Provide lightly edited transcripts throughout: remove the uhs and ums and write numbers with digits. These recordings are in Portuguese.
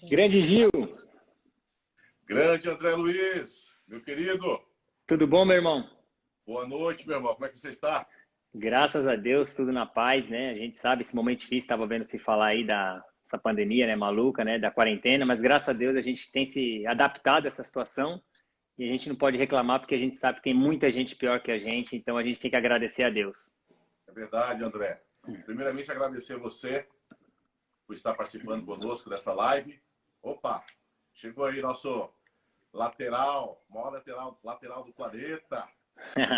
Grande Gil, Grande André Luiz, meu querido. tudo bom, meu irmão? Boa noite, meu irmão. Como é que você está? Graças a Deus, tudo na paz, né? A gente sabe esse momento difícil, estava vendo se falar aí dessa pandemia, né, maluca, né, da quarentena, mas graças a Deus a gente tem se adaptado a essa situação e a gente não pode reclamar porque a gente sabe que tem muita gente pior que a gente, então a gente tem que agradecer a Deus. É verdade, André. Primeiramente, agradecer a você por estar participando conosco dessa live. Opa, chegou aí nosso lateral, maior lateral do planeta.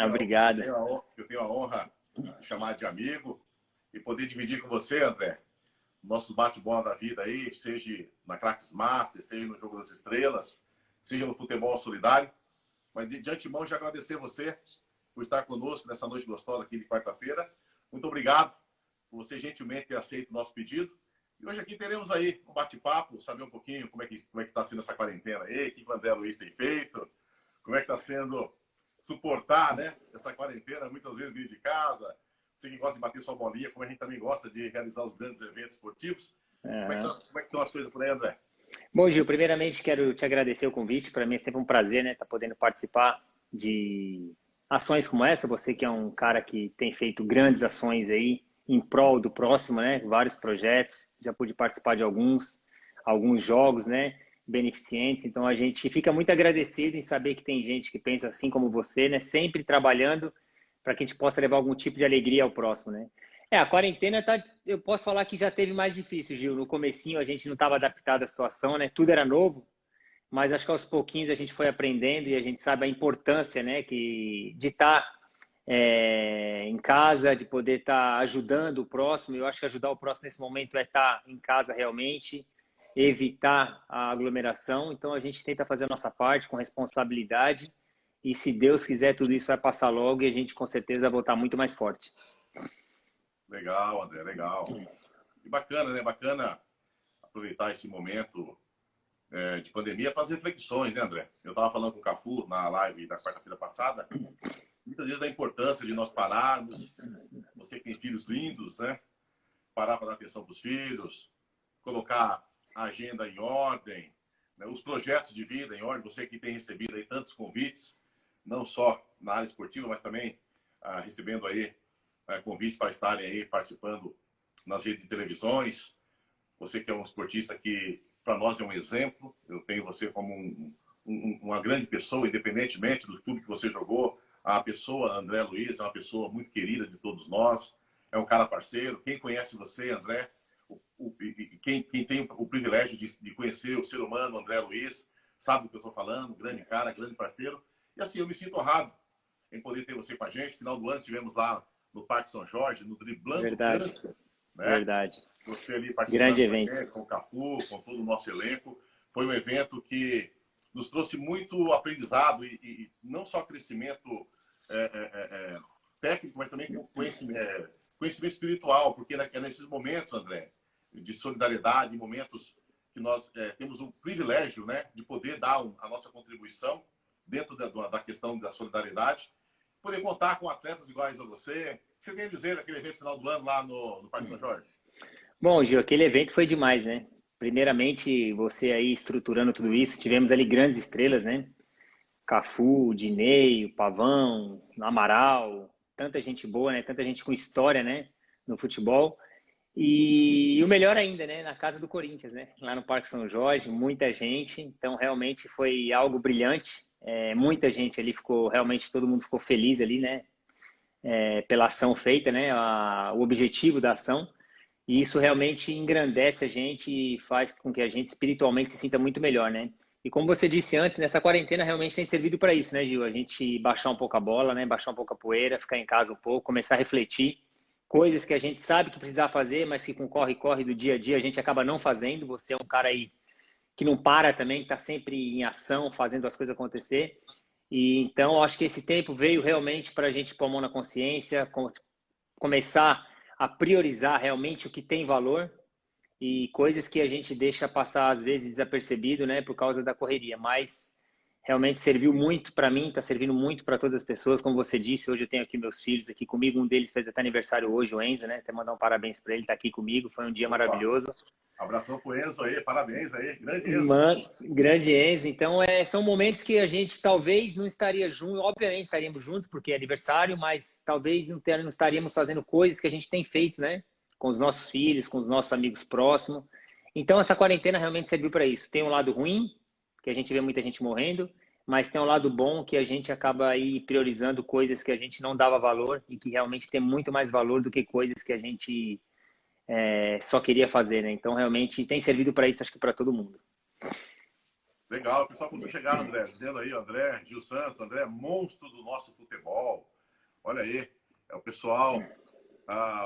Obrigado. Que eu tenho a honra de chamar de amigo e poder dividir com você, André, nossos bate-bola da vida aí, seja na Craques Master, seja no Jogo das Estrelas, seja no futebol solidário. Mas de antemão, já agradecer você por estar conosco nessa noite gostosa aqui de quarta-feira. Muito obrigado por você gentilmente ter aceito o nosso pedido. E hoje aqui teremos aí um bate-papo, saber um pouquinho como é que está sendo essa quarentena aí, o que o André Luiz tem feito, como é que está sendo suportar, né, essa quarentena, muitas vezes dentro de casa. Você que gosta de bater sua bolinha, como a gente também gosta de realizar os grandes eventos esportivos. Uhum. Como é que estão as coisas por aí, André? Bom, Gil, primeiramente quero te agradecer o convite. Para mim é sempre um prazer, né, estar podendo participar de ações como essa. Você que é um cara que tem feito grandes ações aí em prol do próximo, né? Vários projetos, já pude participar de alguns jogos, né? Beneficentes. Então a gente fica muito agradecido em saber que tem gente que pensa assim como você, né? Sempre trabalhando para que a gente possa levar algum tipo de alegria ao próximo, né? A quarentena tá, eu posso falar que já teve mais difícil, Gil. No comecinho a gente não estava adaptado à situação, né? Tudo era novo, mas acho que aos pouquinhos a gente foi aprendendo e a gente sabe a importância, né, de estar em casa, de poder estar ajudando o próximo. Eu acho que ajudar o próximo nesse momento é estar em casa realmente, evitar a aglomeração. Então a gente tenta fazer a nossa parte com responsabilidade e se Deus quiser tudo isso vai passar logo e a gente com certeza vai voltar muito mais forte. Legal, André, legal. E bacana, né? Bacana aproveitar esse momento de pandemia para as reflexões, né, André? Eu estava falando com o Cafu na live da quarta-feira passada, muitas vezes da importância de nós pararmos, você que tem filhos lindos, né? Parar para dar atenção para os filhos, colocar a agenda em ordem, né? Os projetos de vida em ordem, você que tem recebido aí tantos convites, não só na área esportiva, mas também recebendo aí convites para estarem aí participando nas redes de televisões. Você que é um esportista que, para nós, é um exemplo. Eu tenho você como uma grande pessoa, independentemente dos clubes que você jogou. A pessoa, André Luiz, é uma pessoa muito querida de todos nós. É um cara parceiro. Quem conhece você, André, quem tem o privilégio de conhecer o ser humano, André Luiz, sabe do que eu estou falando. Grande cara, grande parceiro. E assim, eu me sinto honrado em poder ter você com a gente. Final do ano, estivemos lá no Parque São Jorge, no Driblando Verdade, Câncer, né? verdade. Você ali Grande participando com a evento. gente, com o Cafu, com todo o nosso elenco. Foi um evento que nos trouxe muito aprendizado e não só crescimento técnico, mas também conhecimento espiritual, porque é nesses momentos, André, de solidariedade, momentos que nós temos o privilégio, né, de poder dar a nossa contribuição dentro da questão da solidariedade, poder contar com atletas iguais a você. O que você tem a dizer daquele evento final do ano lá no Parque São Jorge? Bom, Gil, aquele evento foi demais, né? Primeiramente, você aí estruturando tudo isso, tivemos ali grandes estrelas, né? Cafu, Dinei, o Pavão, Amaral, tanta gente boa, né? Tanta gente com história, né? No futebol. E o melhor ainda, né? Na casa do Corinthians, né? Lá no Parque São Jorge, muita gente. Então, realmente foi algo brilhante. Muita gente ali ficou, realmente todo mundo ficou feliz ali, né? Pela ação feita, né? O objetivo da ação. E isso realmente engrandece a gente e faz com que a gente espiritualmente se sinta muito melhor, né? E como você disse antes, nessa quarentena realmente tem servido para isso, né, Gil? A gente baixar um pouco a bola, né? Baixar um pouco a poeira, ficar em casa um pouco, começar a refletir. Coisas que a gente sabe que precisar fazer, mas que com corre-corre do dia a dia a gente acaba não fazendo. Você é um cara aí que não para também, que está sempre em ação, fazendo as coisas acontecer. E então, acho que esse tempo veio realmente para a gente pôr a mão na consciência, começar a priorizar realmente o que tem valor e coisas que a gente deixa passar às vezes desapercebido, né, por causa da correria, mas realmente serviu muito para mim, está servindo muito para todas as pessoas, como você disse, hoje eu tenho aqui meus filhos aqui comigo, um deles fez até aniversário hoje, o Enzo, né, até mandar um parabéns para ele, tá aqui comigo, foi um dia Opa, maravilhoso. Abração pro Enzo aí, parabéns aí, grande Enzo. Grande Enzo. Então, são momentos que a gente talvez não estaria junto, obviamente estaríamos juntos porque é aniversário, mas talvez não estaríamos fazendo coisas que a gente tem feito, né? Com os nossos filhos, com os nossos amigos próximos. Então, essa quarentena realmente serviu para isso. Tem um lado ruim, que a gente vê muita gente morrendo, mas tem um lado bom que a gente acaba aí priorizando coisas que a gente não dava valor e que realmente tem muito mais valor do que coisas que a gente só queria fazer, né? Então, realmente tem servido para isso, acho que para todo mundo. Legal, o pessoal começou a chegar, André, dizendo aí, André, Gil Santos, André, monstro do nosso futebol. Olha aí, é o pessoal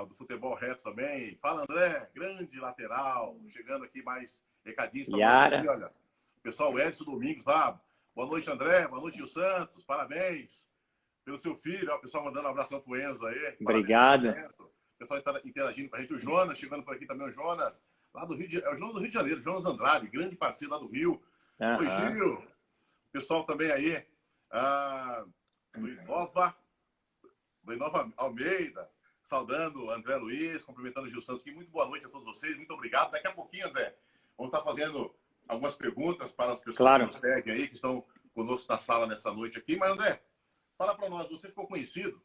do futebol reto também. Fala, André, grande lateral. Chegando aqui mais recadinhos para nós aqui, olha. O pessoal Edson Domingos lá. Boa noite, André. Boa noite, Gil Santos. Parabéns pelo seu filho. Ó, o pessoal mandando um abração pro Enzo aí. Obrigado. O pessoal está interagindo com a gente. O Jonas, chegando por aqui também, o Jonas. Lá do Rio é o Jonas do Rio de Janeiro, Jonas Andrade, grande parceiro lá do Rio. Oi, Gil. O pessoal também aí. Do Inova Almeida. Saudando o André Luiz, cumprimentando o Gil Santos. Que muito boa noite a todos vocês. Muito obrigado. Daqui a pouquinho, André, vamos estar fazendo algumas perguntas para as pessoas que nos seguem aí, que estão conosco na sala nessa noite aqui. Mas, André, fala para nós. Você ficou conhecido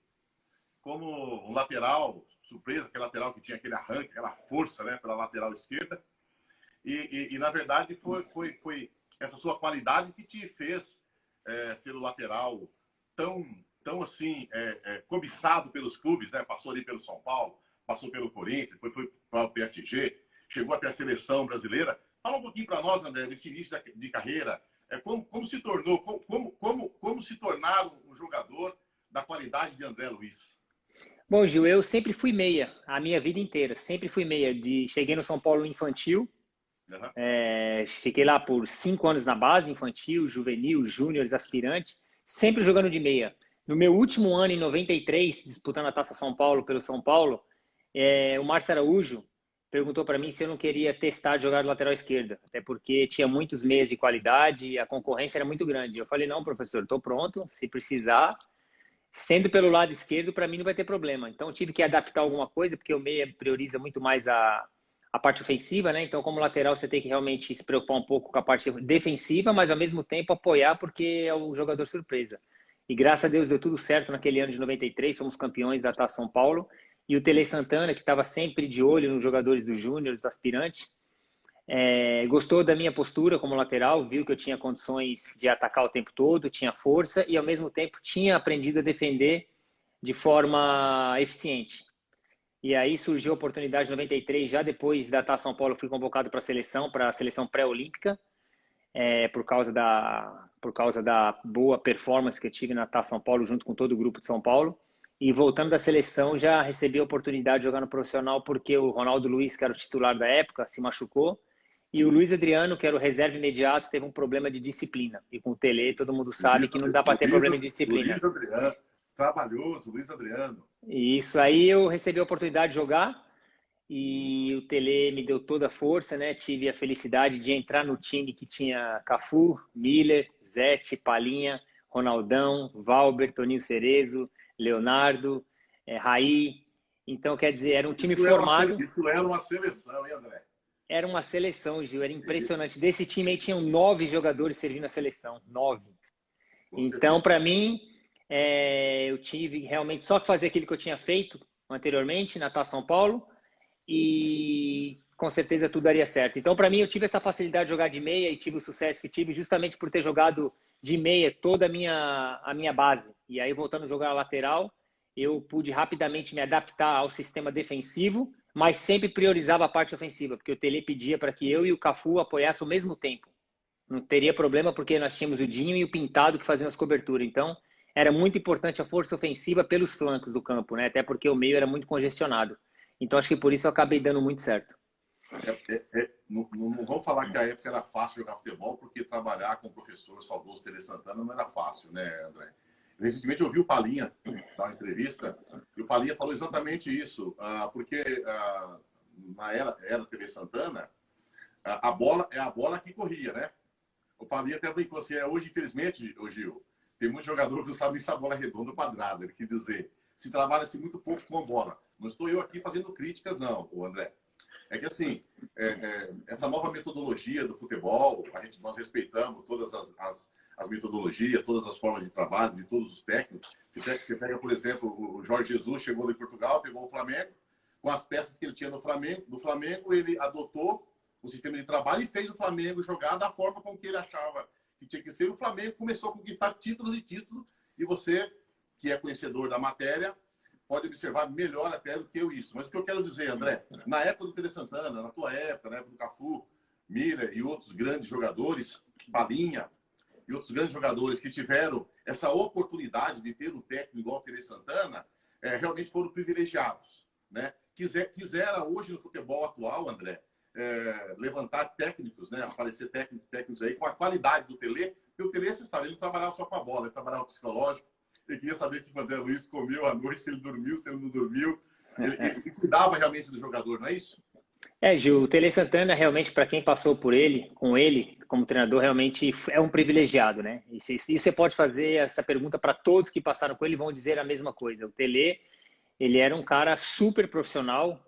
como um lateral surpresa, aquele lateral que tinha aquele arranque, aquela força, né, pela lateral esquerda. E na verdade, foi essa sua qualidade que te fez ser o lateral tão assim, cobiçado pelos clubes, né? Passou ali pelo São Paulo, passou pelo Corinthians, depois foi para o PSG, chegou até a seleção brasileira. Fala um pouquinho para nós, André, desse início de carreira. Como se tornou, como se tornar um jogador da qualidade de André Luiz? Bom, Gil, eu sempre fui meia, a minha vida inteira. Sempre fui meia. Cheguei no São Paulo infantil, fiquei lá por 5 anos na base, infantil, juvenil, júniores, aspirante, sempre jogando de meia. No meu último ano, em 93, disputando a Taça São Paulo pelo São Paulo, o Márcio Araújo perguntou para mim se eu não queria testar de jogar de lateral esquerda, até porque tinha muitos meias de qualidade e a concorrência era muito grande. Eu falei, não, professor, estou pronto, se precisar. Sendo pelo lado esquerdo, para mim não vai ter problema. Então, tive que adaptar alguma coisa, porque o meia prioriza muito mais a parte ofensiva, né? Então, como lateral, você tem que realmente se preocupar um pouco com a parte defensiva, mas ao mesmo tempo apoiar, porque é o jogador surpresa. E graças a Deus deu tudo certo naquele ano de 93, somos campeões da Taça São Paulo. E o Tele Santana, que estava sempre de olho nos jogadores do Júnior, do aspirante, gostou da minha postura como lateral, viu que eu tinha condições de atacar o tempo todo, tinha força e ao mesmo tempo tinha aprendido a defender de forma eficiente. E aí surgiu a oportunidade em 93, já depois da Taça São Paulo, fui convocado para a seleção pré-olímpica, por causa da boa performance que eu tive na Taça São Paulo junto com todo o grupo de São Paulo. E voltando da seleção, já recebi a oportunidade de jogar no profissional porque o Ronaldo Luiz, que era o titular da época, se machucou. E o Luiz Adriano, que era o reserva imediato, teve um problema de disciplina. E com o Tele, todo mundo sabe que não dá para ter problema de disciplina. Luiz Adriano, trabalhoso, Luiz Adriano. E isso aí eu recebi a oportunidade de jogar e o Tele me deu toda a força, né? Tive a felicidade de entrar no time que tinha Cafu, Miller, Zete, Palinha, Ronaldão, Valber, Toninho Cerezo, Leonardo, Raí. Então, quer dizer, era um time formado. Isso era uma seleção, hein, André? Era uma seleção, Gil, era impressionante. Desse time aí tinham 9 jogadores servindo a seleção, 9. Então, para mim, eu tive realmente só que fazer aquilo que eu tinha feito anteriormente na Taça São Paulo e com certeza tudo daria certo. Então, para mim, eu tive essa facilidade de jogar de meia e tive o sucesso que tive justamente por ter jogado de meia toda a minha base. E aí, voltando a jogar a lateral, eu pude rapidamente me adaptar ao sistema defensivo, mas sempre priorizava a parte ofensiva, porque o Tele pedia para que eu e o Cafu apoiassem ao mesmo tempo. Não teria problema, porque nós tínhamos o Dinho e o Pintado que faziam as coberturas. Então, era muito importante a força ofensiva pelos flancos do campo, né? Até porque o meio era muito congestionado. Então, acho que por isso eu acabei dando muito certo. Não vamos falar que a época era fácil jogar futebol, porque trabalhar com o professor saudoso Tele Santana não era fácil, né, André? Recentemente eu ouvi o Palinha dar uma entrevista, e o Palinha falou exatamente isso, porque na era Tele Santana, a bola é a bola que corria, né? O Palinha até brincou assim, hoje, infelizmente, o Gil, tem muitos jogadores que não sabem se a bola é redonda ou quadrada. Ele quis dizer, se trabalha-se muito pouco com a bola. Não estou eu aqui fazendo críticas, não, o André. É que assim, essa nova metodologia do futebol, nós respeitamos todas as metodologias, todas as formas de trabalho, de todos os técnicos. Você pega, por exemplo, o Jorge Jesus chegou em Portugal, pegou o Flamengo, com as peças que ele tinha no Flamengo, do Flamengo, ele adotou o sistema de trabalho e fez o Flamengo jogar da forma com que ele achava que tinha que ser. O Flamengo começou a conquistar títulos e títulos, e você, que é conhecedor da matéria, pode observar melhor até do que eu isso. Mas o que eu quero dizer, André, na época do Tele Santana, na tua época, na época do Cafu, Miller e outros grandes jogadores, Balinha e outros grandes jogadores que tiveram essa oportunidade de ter um técnico igual o Tele Santana, realmente foram privilegiados, né? Quisera hoje no futebol atual, André, levantar técnicos, né? Aparecer técnicos aí com a qualidade do Tele, porque o Tele, você sabe, ele não trabalhava só com a bola, ele trabalhava psicológico. Ele queria saber o que o André Luiz comeu à noite, se ele dormiu, se ele não dormiu. Ele cuidava realmente do jogador, não é isso? Gil, o Tele Santana realmente, para quem passou por ele, com ele, como treinador, realmente é um privilegiado, né? E você pode fazer essa pergunta para todos que passaram com ele, vão dizer a mesma coisa. O Tele, ele era um cara super profissional,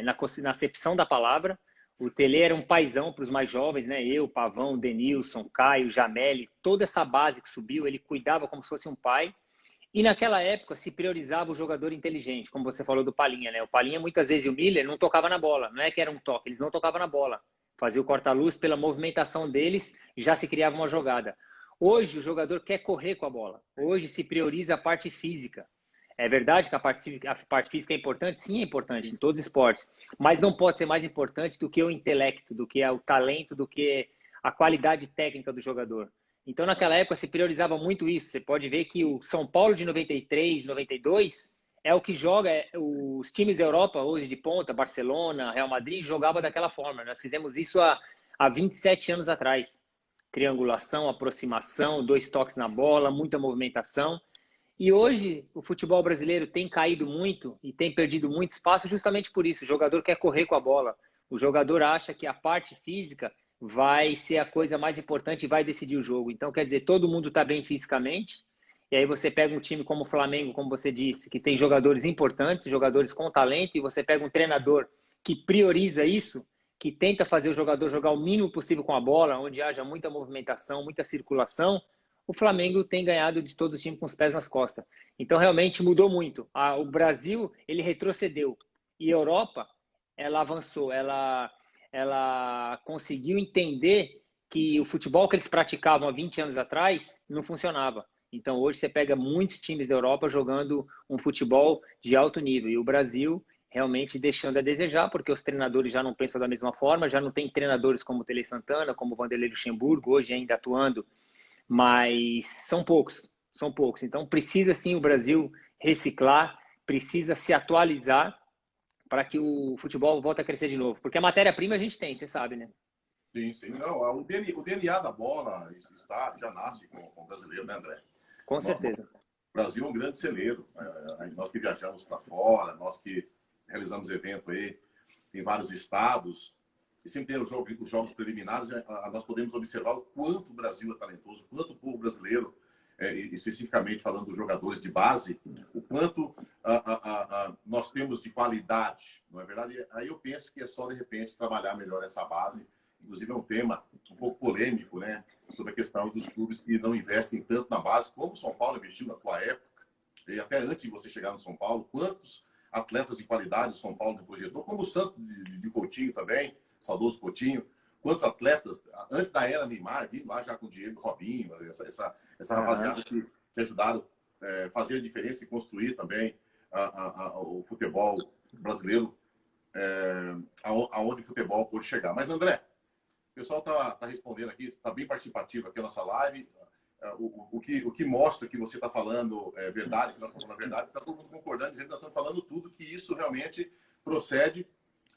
na acepção da palavra. O Tele era um paizão para os mais jovens, né? Eu, Pavão, Denilson, Caio, Jameli, toda essa base que subiu, ele cuidava como se fosse um pai. E naquela época se priorizava o jogador inteligente, como você falou do Palinha, né? O Palinha muitas vezes e o Miller não tocava na bola, não é que era um toque, eles não tocavam na bola. Fazia o corta-luz, pela movimentação deles, já se criava uma jogada. Hoje o jogador quer correr com a bola. Hoje se prioriza a parte física. É verdade que a parte física é importante? Sim, é importante em todos os esportes. Mas não pode ser mais importante do que o intelecto, do que o talento, do que a qualidade técnica do jogador. Então, naquela época, se priorizava muito isso. Você pode ver que o São Paulo de 93, 92, é o que joga os times da Europa hoje de ponta, Barcelona, Real Madrid, jogava daquela forma. Nós fizemos isso há 27 anos atrás. Triangulação, aproximação, 2 toques na bola, muita movimentação. E hoje o futebol brasileiro tem caído muito e tem perdido muito espaço justamente por isso. O jogador quer correr com a bola. O jogador acha que a parte física vai ser a coisa mais importante e vai decidir o jogo. Então, quer dizer, todo mundo está bem fisicamente. E aí você pega um time como o Flamengo, como você disse, que tem jogadores importantes, jogadores com talento, e você pega um treinador que prioriza isso, que tenta fazer o jogador jogar o mínimo possível com a bola, onde haja muita movimentação, muita circulação. O Flamengo tem ganhado de todos os times com os pés nas costas. Então, realmente mudou muito. O Brasil, ele retrocedeu. E a Europa, ela avançou. Ela conseguiu entender que o futebol que eles praticavam há 20 anos atrás não funcionava. Então, hoje você pega muitos times da Europa jogando um futebol de alto nível. E o Brasil realmente deixando a desejar, porque os treinadores já não pensam da mesma forma, já não tem treinadores como o Tele Santana, como o Vanderlei Luxemburgo, hoje ainda atuando, mas são poucos, são poucos. Então precisa sim o Brasil reciclar, precisa se atualizar para que o futebol volte a crescer de novo. Porque a matéria-prima a gente tem, você sabe, né? Sim, sim. Não, o DNA da bola já nasce com o brasileiro, né, André? Com certeza. O Brasil é um grande celeiro. Nós que viajamos para fora, nós que realizamos evento aí em vários estados, e sempre tem os jogos preliminares, nós podemos observar o quanto o Brasil é talentoso, o quanto o povo brasileiro, especificamente falando dos jogadores de base, o quanto nós temos de qualidade, não é verdade? Aí eu penso que é só, de repente, trabalhar melhor essa base. Inclusive é um tema um pouco polêmico, né? Sobre a questão dos clubes que não investem tanto na base, como o São Paulo investiu na tua época, e até antes de você chegar no São Paulo, quantos atletas de qualidade o São Paulo projetou, como o Santos de Coutinho também, saudoso Coutinho, quantos atletas, antes da era Neymar, vindo lá já com o Diego, Robinho, essa rapaziada que ajudaram a fazer a diferença e construir também o futebol brasileiro, aonde o futebol pôde chegar. Mas, André, o pessoal está respondendo aqui, está bem participativo aqui na nossa live. O que mostra que você está falando é verdade, que nós estamos falando a verdade, está todo mundo concordando, dizendo que nós estamos falando tudo, que isso realmente procede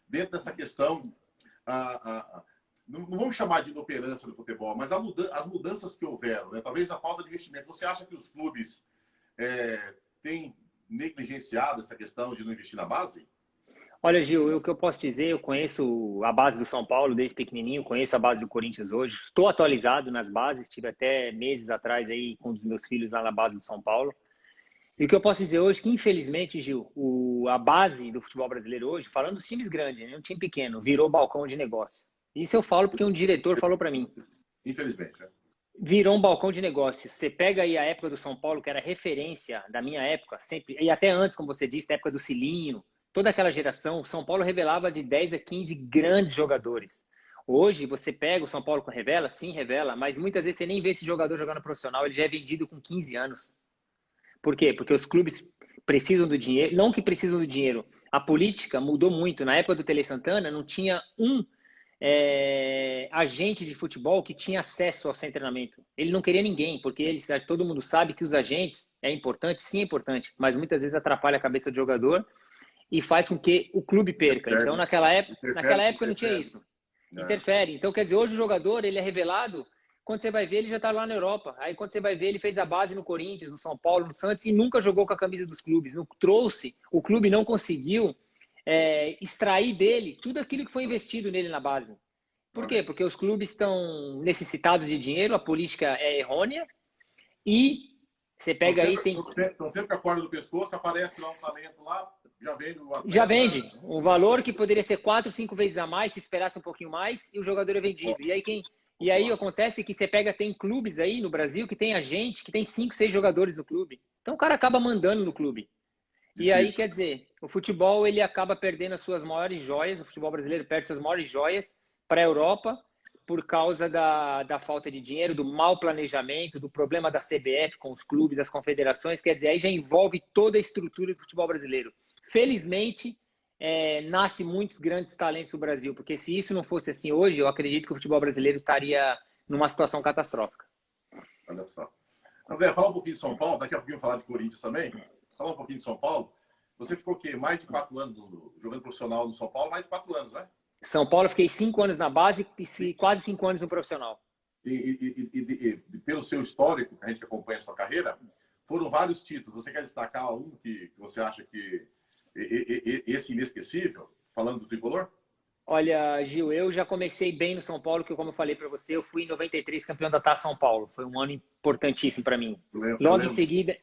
dentro dessa questão. Não vamos chamar de inoperância do futebol, mas as mudanças que houveram, né? Talvez a falta de investimento. Você acha que os clubes têm negligenciado essa questão de não investir na base? Olha, Gil, o que eu posso dizer, eu conheço a base do São Paulo desde pequenininho, conheço a base do Corinthians hoje, estou atualizado nas bases, tive até meses atrás aí com um dos meus filhos lá na base do São Paulo. E o que eu posso dizer hoje é que, infelizmente, Gil, a base do futebol brasileiro hoje, falando dos times grandes, né, um time pequeno, virou balcão de negócio. Isso eu falo porque um diretor falou para mim. Infelizmente, né? Virou um balcão de negócios. Você pega aí a época do São Paulo, que era referência da minha época, sempre, e até antes, como você disse, da época do Cilinho, toda aquela geração, o São Paulo revelava de 10 a 15 grandes jogadores. Hoje, você pega o São Paulo com revela, sim, revela, mas muitas vezes você nem vê esse jogador jogando profissional, ele já é vendido com 15 anos. Por quê? Porque os clubes precisam do dinheiro, não que precisam do dinheiro, a política mudou muito. Na época do Tele Santana, não tinha um agente de futebol que tinha acesso ao seu treinamento. Ele não queria ninguém, porque todo mundo sabe que os agentes é importante, sim é importante, mas muitas vezes atrapalha a cabeça do jogador e faz com que o clube perca. Então, naquela época não tinha isso. Interfere. Então, quer dizer, hoje o jogador ele é revelado, quando você vai ver, ele já está lá na Europa. Aí, quando você vai ver, ele fez a base no Corinthians, no São Paulo, no Santos e nunca jogou com a camisa dos clubes. Não trouxe, o clube não conseguiu extrair dele tudo aquilo que foi investido nele na base. Por quê? Porque os clubes estão necessitados de dinheiro, a política é errônea e você pega aí... Então sempre que a corda do pescoço aparece lá um talento lá, já vende o atleta. Já vende. Um valor que poderia ser 4, 5 vezes a mais, se esperasse um pouquinho mais, e o jogador é vendido. E aí acontece que você pega, tem clubes aí no Brasil que tem agente, que tem 5, 6 jogadores no clube. Então o cara acaba mandando no clube. Difícil. E aí, quer dizer, o futebol ele acaba perdendo as suas maiores joias, o futebol brasileiro perde suas maiores joias para a Europa por causa da falta de dinheiro, do mau planejamento, do problema da CBF com os clubes, as confederações. Quer dizer, aí já envolve toda a estrutura do futebol brasileiro. Felizmente, nasce muitos grandes talentos no Brasil, porque se isso não fosse assim hoje, eu acredito que o futebol brasileiro estaria numa situação catastrófica. Olha só. André, falar um pouquinho de São Paulo, daqui a pouquinho falar de Corinthians também. Falar um pouquinho de São Paulo. Você ficou o quê? Mais de 4 anos jogando profissional no São Paulo? Mais de 4 anos, né? São Paulo, eu fiquei 5 anos na base e quase 5 anos no profissional. E pelo seu histórico, a gente que acompanha a sua carreira, foram vários títulos. Você quer destacar um que você acha que esse inesquecível, falando do tricolor? Olha, Gil, eu já comecei bem no São Paulo, que como eu falei para você, eu fui em 93 campeão da Taça São Paulo. Foi um ano importantíssimo para mim. Logo em seguida,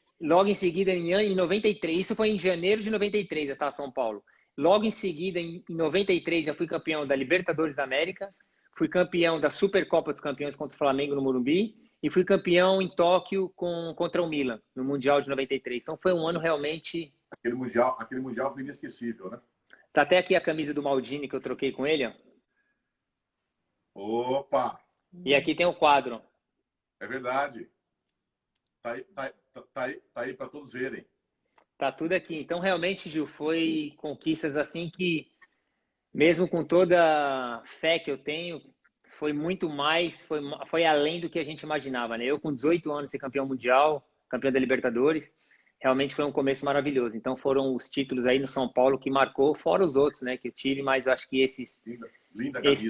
em 93, isso foi em janeiro de 93, a Taça São Paulo. Logo em seguida, em 93, já fui campeão da Libertadores da América, fui campeão da Supercopa dos Campeões contra o Flamengo no Morumbi e fui campeão em Tóquio contra o Milan, no Mundial de 93. Então foi um ano realmente... Aquele mundial foi inesquecível, né? Tá até aqui a camisa do Maldini que eu troquei com ele, ó. Opa! E aqui tem o quadro. É verdade. Tá aí para todos verem. Tá tudo aqui. Então, realmente, Gil, foi conquistas assim que, mesmo com toda a fé que eu tenho, foi muito mais, foi além do que a gente imaginava, né? Eu, com 18 anos, ser campeão mundial, campeão da Libertadores, realmente foi um começo maravilhoso. Então, foram os títulos aí no São Paulo que marcou, fora os outros, né, que eu tive, mas eu acho que esses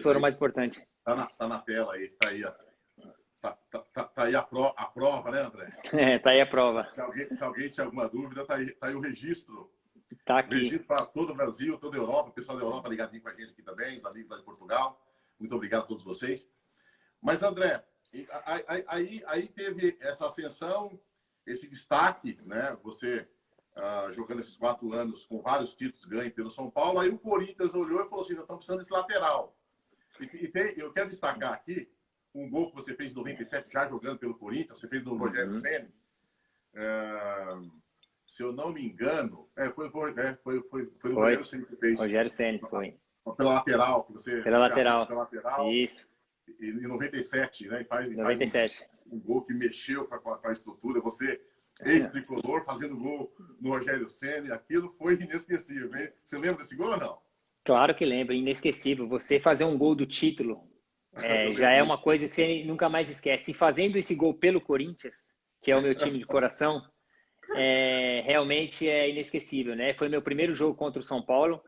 foram mais importantes. Tá na tela aí, tá aí, ó. Tá aí a prova, né, André? Tá aí a prova. Se alguém tinha alguma dúvida, tá aí o registro. Tá aqui. O registro para todo o Brasil, toda a Europa, o pessoal da Europa ligadinho com a gente aqui também, os amigos lá de Portugal. Muito obrigado a todos vocês. Mas, André, aí teve essa ascensão, esse destaque, né? Você jogando esses 4 anos com vários títulos ganhos pelo São Paulo. Aí o Corinthians olhou e falou assim: nós estamos precisando desse lateral. Eu quero destacar aqui um gol que você fez em 97, já jogando pelo Corinthians, você fez do Rogério Ceni. Se eu não me engano, foi o Rogério Ceni que fez. Rogério Ceni, foi. Pela lateral, que você... Pela lateral. Isso. E em 97, né? Faz 97. Um gol que mexeu com a estrutura. Você, ex-tricolor, fazendo gol no Rogério Ceni. Aquilo foi inesquecível, hein? Você lembra desse gol ou não? Claro que lembro, inesquecível. Você fazer um gol do título já é uma coisa que você nunca mais esquece. E fazendo esse gol pelo Corinthians, que é o meu time de coração, realmente é inesquecível, né? Foi meu primeiro jogo contra o São Paulo.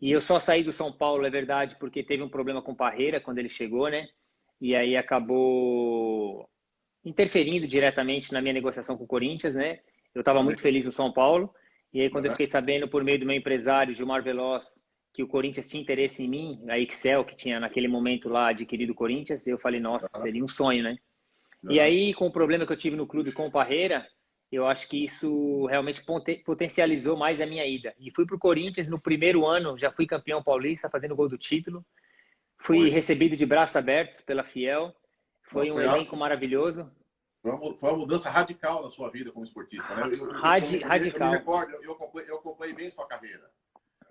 E eu só saí do São Paulo, é verdade, porque teve um problema com o Parreira quando ele chegou, né? E aí acabou interferindo diretamente na minha negociação com o Corinthians, né? Eu estava muito feliz no São Paulo. E aí quando eu fiquei sabendo por meio do meu empresário, Gilmar Veloz, que o Corinthians tinha interesse em mim, a Excel, que tinha naquele momento lá adquirido o Corinthians, eu falei, nossa, seria um sonho, né? E aí, com o problema que eu tive no clube com o Parreira, eu acho que isso realmente potencializou mais a minha ida. E fui para o Corinthians no primeiro ano, já fui campeão paulista, fazendo gol do título. Fui Foi. recebido de braços abertos pela Fiel. Não, Foi um elenco maravilhoso. foi uma mudança radical na sua vida como esportista, né? Eu me Radical. recordo, eu acompanhei bem sua carreira.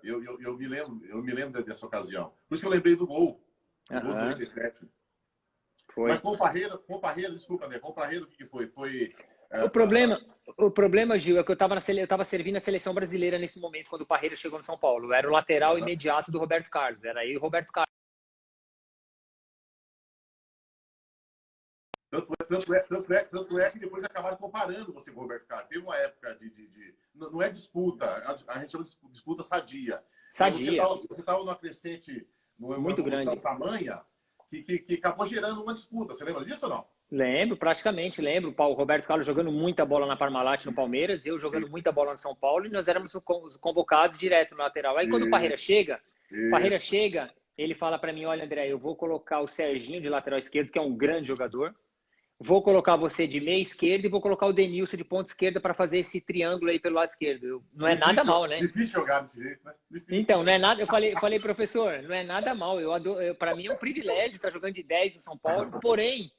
Eu me lembro dessa ocasião. Por isso que eu lembrei do gol. O gol do 87. Foi. Mas desculpa, André, com o Parreira, o que foi? Foi. O problema, Gil, é que eu estava servindo a seleção brasileira nesse momento, quando o Parreira chegou no São Paulo. Eu era o lateral imediato do Roberto Carlos. Era aí o Roberto Carlos. Tanto é que depois acabaram comparando você com o Roberto Carlos. Teve uma época não é disputa, a gente chama de disputa sadia. Sadia. Você estava numa crescente, numa Muito evolução grande. tamanha, que acabou gerando uma disputa. Você lembra disso ou não? Lembro, praticamente lembro. O Roberto Carlos jogando muita bola na Parmalat no Palmeiras, eu jogando muita bola no São Paulo, e nós éramos convocados direto no lateral. Aí quando o Parreira Isso. chega, ele fala para mim: olha, André, eu vou colocar o Serginho de lateral esquerdo, que é um grande jogador. Vou colocar você de meia esquerda e vou colocar o Denilson de ponta esquerda para fazer esse triângulo aí pelo lado esquerdo. Não é nada mal, né? Difícil jogar desse jeito, né? Difícil. Então, não é nada. Eu falei, professor, não é nada mal. Para mim é um privilégio estar jogando de 10 no São Paulo. Porém,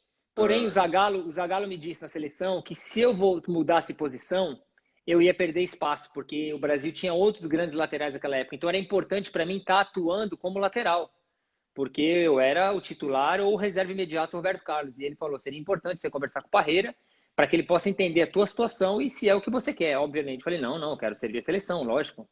o Zagallo me disse na seleção que se eu mudasse posição, eu ia perder espaço, porque o Brasil tinha outros grandes laterais naquela época. Então era importante para mim estar atuando como lateral, porque eu era o titular ou o reserva imediato do Roberto Carlos. E ele falou: seria importante você conversar com o Parreira para que ele possa entender a tua situação e se é o que você quer, obviamente. Eu falei: não, eu quero servir a seleção, lógico.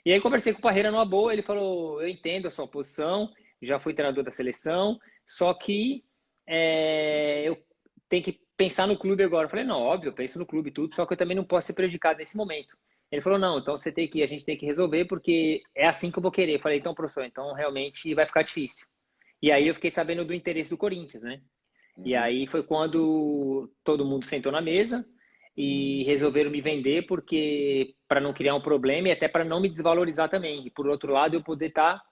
E aí conversei com o Parreira numa boa, ele falou: eu entendo a sua posição, já fui treinador da seleção, só que eu tenho que pensar no clube agora. Eu falei: não, óbvio, eu penso no clube e tudo, só que eu também não posso ser prejudicado nesse momento. Ele falou: não, então a gente tem que resolver, porque é assim que eu vou querer. Eu falei: então, professor, então realmente vai ficar difícil. E aí eu fiquei sabendo do interesse do Corinthians, né? E aí foi quando todo mundo sentou na mesa e resolveram me vender, porque para não criar um problema e até para não me desvalorizar também. E por outro lado, eu poder estar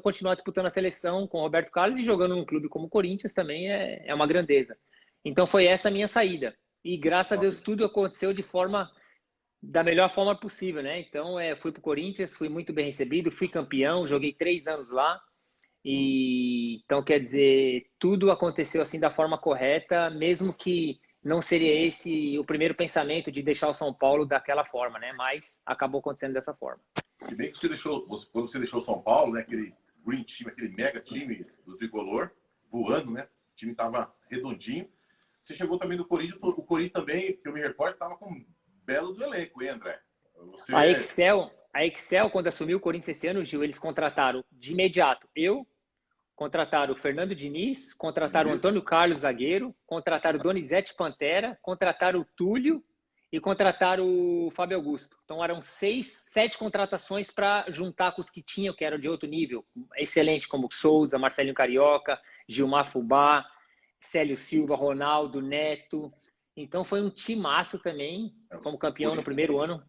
continuar disputando a seleção com o Roberto Carlos e jogando num clube como o Corinthians também é uma grandeza. Então foi essa a minha saída. E graças a Deus tudo aconteceu da melhor forma possível, né? Então fui para o Corinthians, fui muito bem recebido, fui campeão, joguei 3 anos lá. E então, quer dizer, tudo aconteceu assim da forma correta, mesmo que não seria esse o primeiro pensamento de deixar o São Paulo daquela forma, né? Mas acabou acontecendo dessa forma. Se bem que quando você deixou São Paulo, né, aquele green time, aquele mega time do Tricolor, voando, né? O time tava redondinho. Você chegou também no Corinthians, o Corinthians também, que eu me recordo, tava com um belo do elenco, hein, André? Você... A Excel, quando assumiu o Corinthians esse ano, Gil, eles contrataram de imediato contrataram o Fernando Diniz, contrataram o Antônio Carlos, zagueiro, contrataram o Donizete Pantera, contrataram o Túlio e contrataram o Fábio Augusto. Então eram 7 contratações para juntar com os que tinham, que eram de outro nível. Excelente, como Souza, Marcelinho Carioca, Gilmar Fubá, Célio Silva, Ronaldo, Neto. Então foi um timaço também, como campeão no primeiro ano.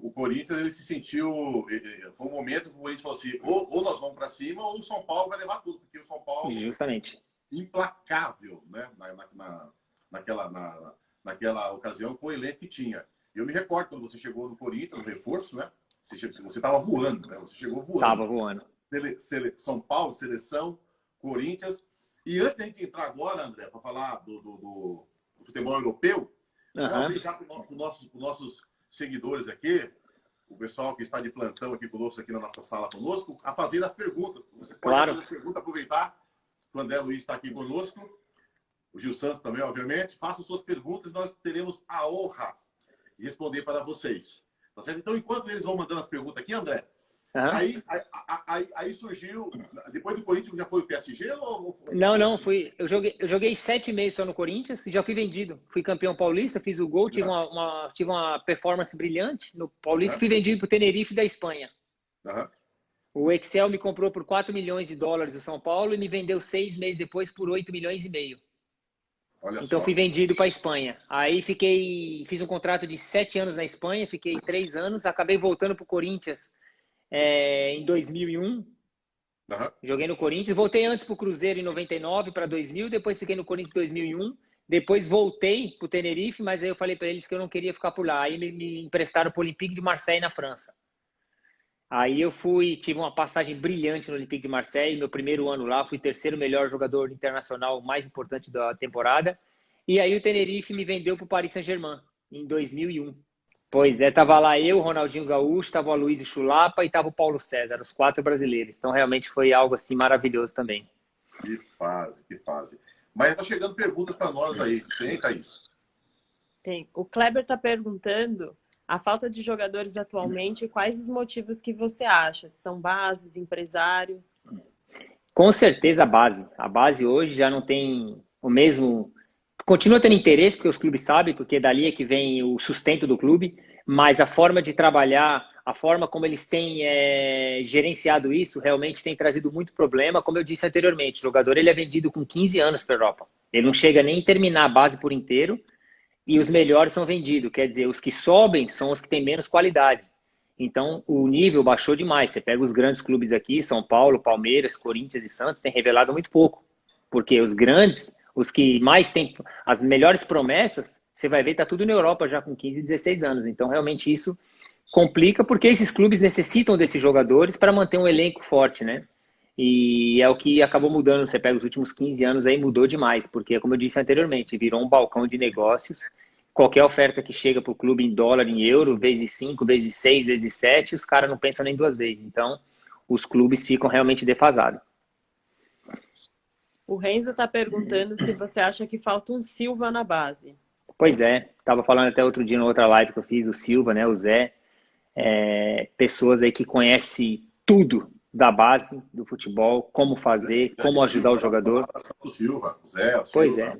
O Corinthians, ele se sentiu... Foi um momento que o Corinthians falou assim, ou nós vamos para cima, ou o São Paulo vai levar tudo, porque o São Paulo... Justamente. Implacável, né? Naquela ocasião, com o elenco que tinha. Eu me recordo quando você chegou no Corinthians, no reforço, né? Você estava voando, né? Você chegou voando. Estava voando. São Paulo, seleção, Corinthians. E antes da gente entrar agora, André, para falar do futebol europeu, vamos abrir já para os nossos seguidores aqui, o pessoal que está de plantão aqui conosco, aqui na nossa sala conosco, a fazer as perguntas. Você pode fazer as perguntas, aproveitar que o André Luiz está aqui conosco, o Gil Santos também, obviamente. Façam suas perguntas, nós teremos a honra de responder para vocês. Tá certo? Então, enquanto eles vão mandando as perguntas aqui, André, aí surgiu, depois do Corinthians já foi o PSG? Não, eu joguei 7 meses só no Corinthians e já fui vendido. Fui campeão paulista, fiz o gol, tive uma performance brilhante no Paulista, fui vendido para o Tenerife da Espanha. O Excel me comprou por 4 milhões de dólares do São Paulo e me vendeu 6 meses depois por 8 milhões e meio. Então fui vendido para a Espanha. Aí fiz um contrato de 7 anos na Espanha, fiquei 3 anos, acabei voltando para o Corinthians em 2001. Joguei no Corinthians, voltei antes para o Cruzeiro em 99 para 2000, depois fiquei no Corinthians em 2001, Depois voltei para o Tenerife, mas aí eu falei para eles que eu não queria ficar por lá. Aí me emprestaram para o Olympique de Marseille, na França. Aí eu tive uma passagem brilhante no Olympique de Marseille. Meu primeiro ano lá, fui terceiro melhor jogador internacional mais importante da temporada. E aí o Tenerife me vendeu para o Paris Saint-Germain, em 2001. Pois é, tava lá eu, Ronaldinho Gaúcho, tava o Aloysio Chulapa e tava o Paulo César, os 4 brasileiros. Então realmente foi algo assim maravilhoso também. Que fase, que fase. Mas tá chegando perguntas para nós aí. Tem, Thaís? Tem. O Kleber está perguntando a falta de jogadores atualmente e quais os motivos que você acha? São bases, empresários? Com certeza a base. A base hoje já não tem o mesmo. Continua tendo interesse, porque os clubes sabem, porque dali é que vem o sustento do clube, mas a forma de trabalhar, a forma como eles têm gerenciado isso, realmente tem trazido muito problema. Como eu disse anteriormente, o jogador ele é vendido com 15 anos para a Europa. Ele não chega nem a terminar a base por inteiro, e os melhores são vendidos. Quer dizer, os que sobem são os que têm menos qualidade. Então, o nível baixou demais. Você pega os grandes clubes aqui, São Paulo, Palmeiras, Corinthians e Santos, tem revelado muito pouco. Porque os grandes, os que mais têm as melhores promessas, você vai ver, tá tudo na Europa já com 15, 16 anos. Então, realmente, isso complica, porque esses clubes necessitam desses jogadores para manter um elenco forte, né? E é o que acabou mudando. Você pega os últimos 15 anos aí, mudou demais. Porque, como eu disse anteriormente, virou um balcão de negócios. Qualquer oferta que chega para o clube em dólar, em euro, vezes 5, vezes 6, vezes 7, os caras não pensam nem duas vezes. Então, os clubes ficam realmente defasados. O Renzo está perguntando se você acha que falta um Silva na base. Pois é, estava falando até outro dia na outra live que eu fiz, o Silva, né, o Zé, pessoas aí que conhecem tudo da base do futebol, como fazer, como ajudar o jogador. O Silva, o Zé, o Silva. Pois é.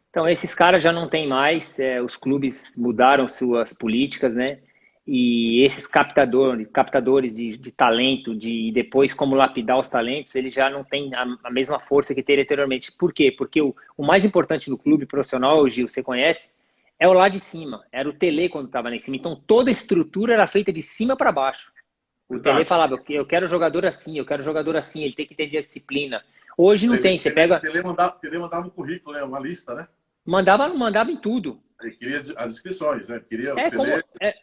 Então, esses caras já não tem mais, os clubes mudaram suas políticas, né? E esses captadores de talento, de depois como lapidar os talentos, ele já não tem a mesma força que teria anteriormente. Por quê? Porque o mais importante do clube profissional, Gil, você conhece, é o lá de cima. Era o Tele quando estava lá em cima. Então, toda a estrutura era feita de cima para baixo. O Tele falava, eu quero jogador assim, eu quero jogador assim, ele tem que entender a disciplina. Hoje não tem, você pega... Tele mandava um currículo, né? Uma lista, né? Mandava em tudo. Ele queria as inscrições, né? Queria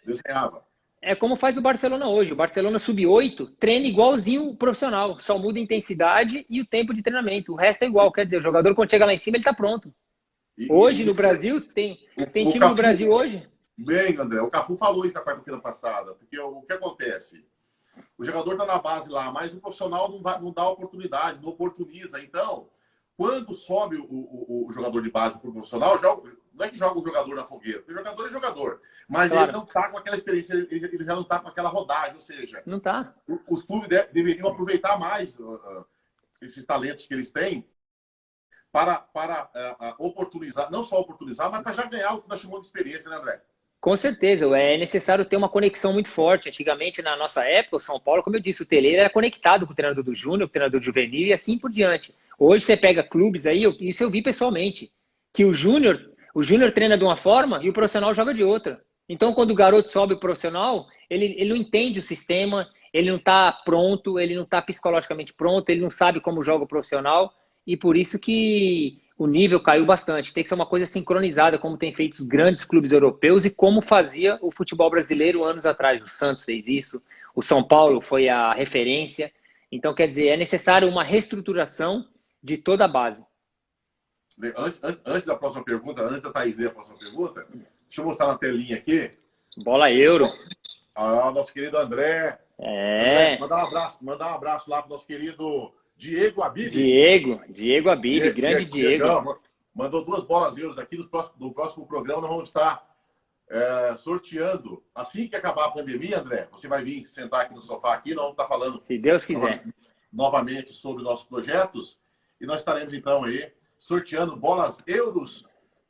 desenhava. É como faz o Barcelona hoje. O Barcelona sub-8 treina igualzinho o profissional. Só muda a intensidade e o tempo de treinamento. O resto é igual. Quer dizer, o jogador quando chega lá em cima, ele está pronto. Hoje no Brasil, tem time Cafu, no Brasil hoje? Bem, André, o Cafu falou isso na quarta-feira passada. Porque o que acontece? O jogador está na base lá, mas o profissional não dá oportunidade, não oportuniza. Então, quando sobe o jogador de base para o profissional, não é que joga o jogador na fogueira, porque o jogador é jogador, mas claro, ele não está com aquela experiência, ele já não está com aquela rodagem, ou seja, não tá. Os clubes deveriam aproveitar mais esses talentos que eles têm para oportunizar, não só oportunizar, mas para já ganhar o que nós chamamos de experiência, né, André? Com certeza, é necessário ter uma conexão muito forte. Antigamente, na nossa época, o São Paulo, como eu disse, o Tele era conectado com o treinador do Júnior, com o treinador do Juvenil e assim por diante. Hoje você pega clubes aí, isso eu vi pessoalmente, que o Júnior treina de uma forma e o profissional joga de outra. Então, quando o garoto sobe o profissional, ele não entende o sistema, ele não está pronto, ele não está psicologicamente pronto, ele não sabe como joga o profissional e por isso que o nível caiu bastante. Tem que ser uma coisa sincronizada, como tem feito os grandes clubes europeus e como fazia o futebol brasileiro anos atrás. O Santos fez isso, o São Paulo foi a referência. Então, quer dizer, é necessário uma reestruturação de toda a base. Antes da próxima pergunta, antes da Thaís ler a próxima pergunta, deixa eu mostrar na telinha aqui. Bola Euro. Nosso querido André. André, mandar um abraço lá para o nosso querido Diego Abib. Diego Abib, grande Diego. Mandou 2 bolas euros aqui. Do próximo programa nós vamos estar sorteando. Assim que acabar a pandemia, André, você vai vir sentar aqui no sofá aqui, nós vamos estar falando, se Deus quiser, novamente sobre nossos projetos e nós estaremos então aí sorteando bolas euros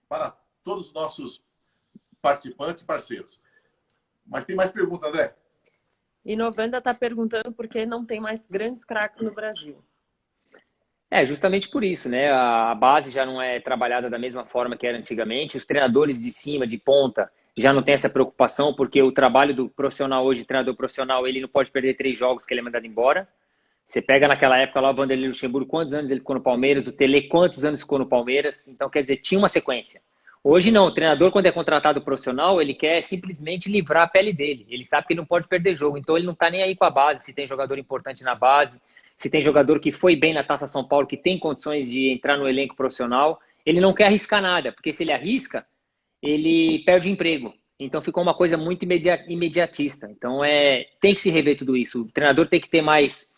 para todos os nossos participantes e parceiros. Mas tem mais perguntas, André? E Novanda está perguntando por que não tem mais grandes craques no Brasil. Justamente por isso, né? A base já não é trabalhada da mesma forma que era antigamente. Os treinadores de cima, de ponta, já não tem essa preocupação, porque o trabalho do profissional hoje, treinador profissional, ele não pode perder 3 jogos que ele é mandado embora. Você pega naquela época lá o Vanderlei Luxemburgo, quantos anos ele ficou no Palmeiras, o Tele, quantos anos ficou no Palmeiras, então quer dizer, tinha uma sequência. Hoje não, o treinador quando é contratado profissional, ele quer simplesmente livrar a pele dele, ele sabe que ele não pode perder jogo, então ele não tá nem aí com a base, se tem jogador importante na base, se tem jogador que foi bem na Taça São Paulo, que tem condições de entrar no elenco profissional, ele não quer arriscar nada, porque se ele arrisca, ele perde o emprego. Então ficou uma coisa muito imediatista. Então tem que se rever tudo isso. O treinador tem que ter mais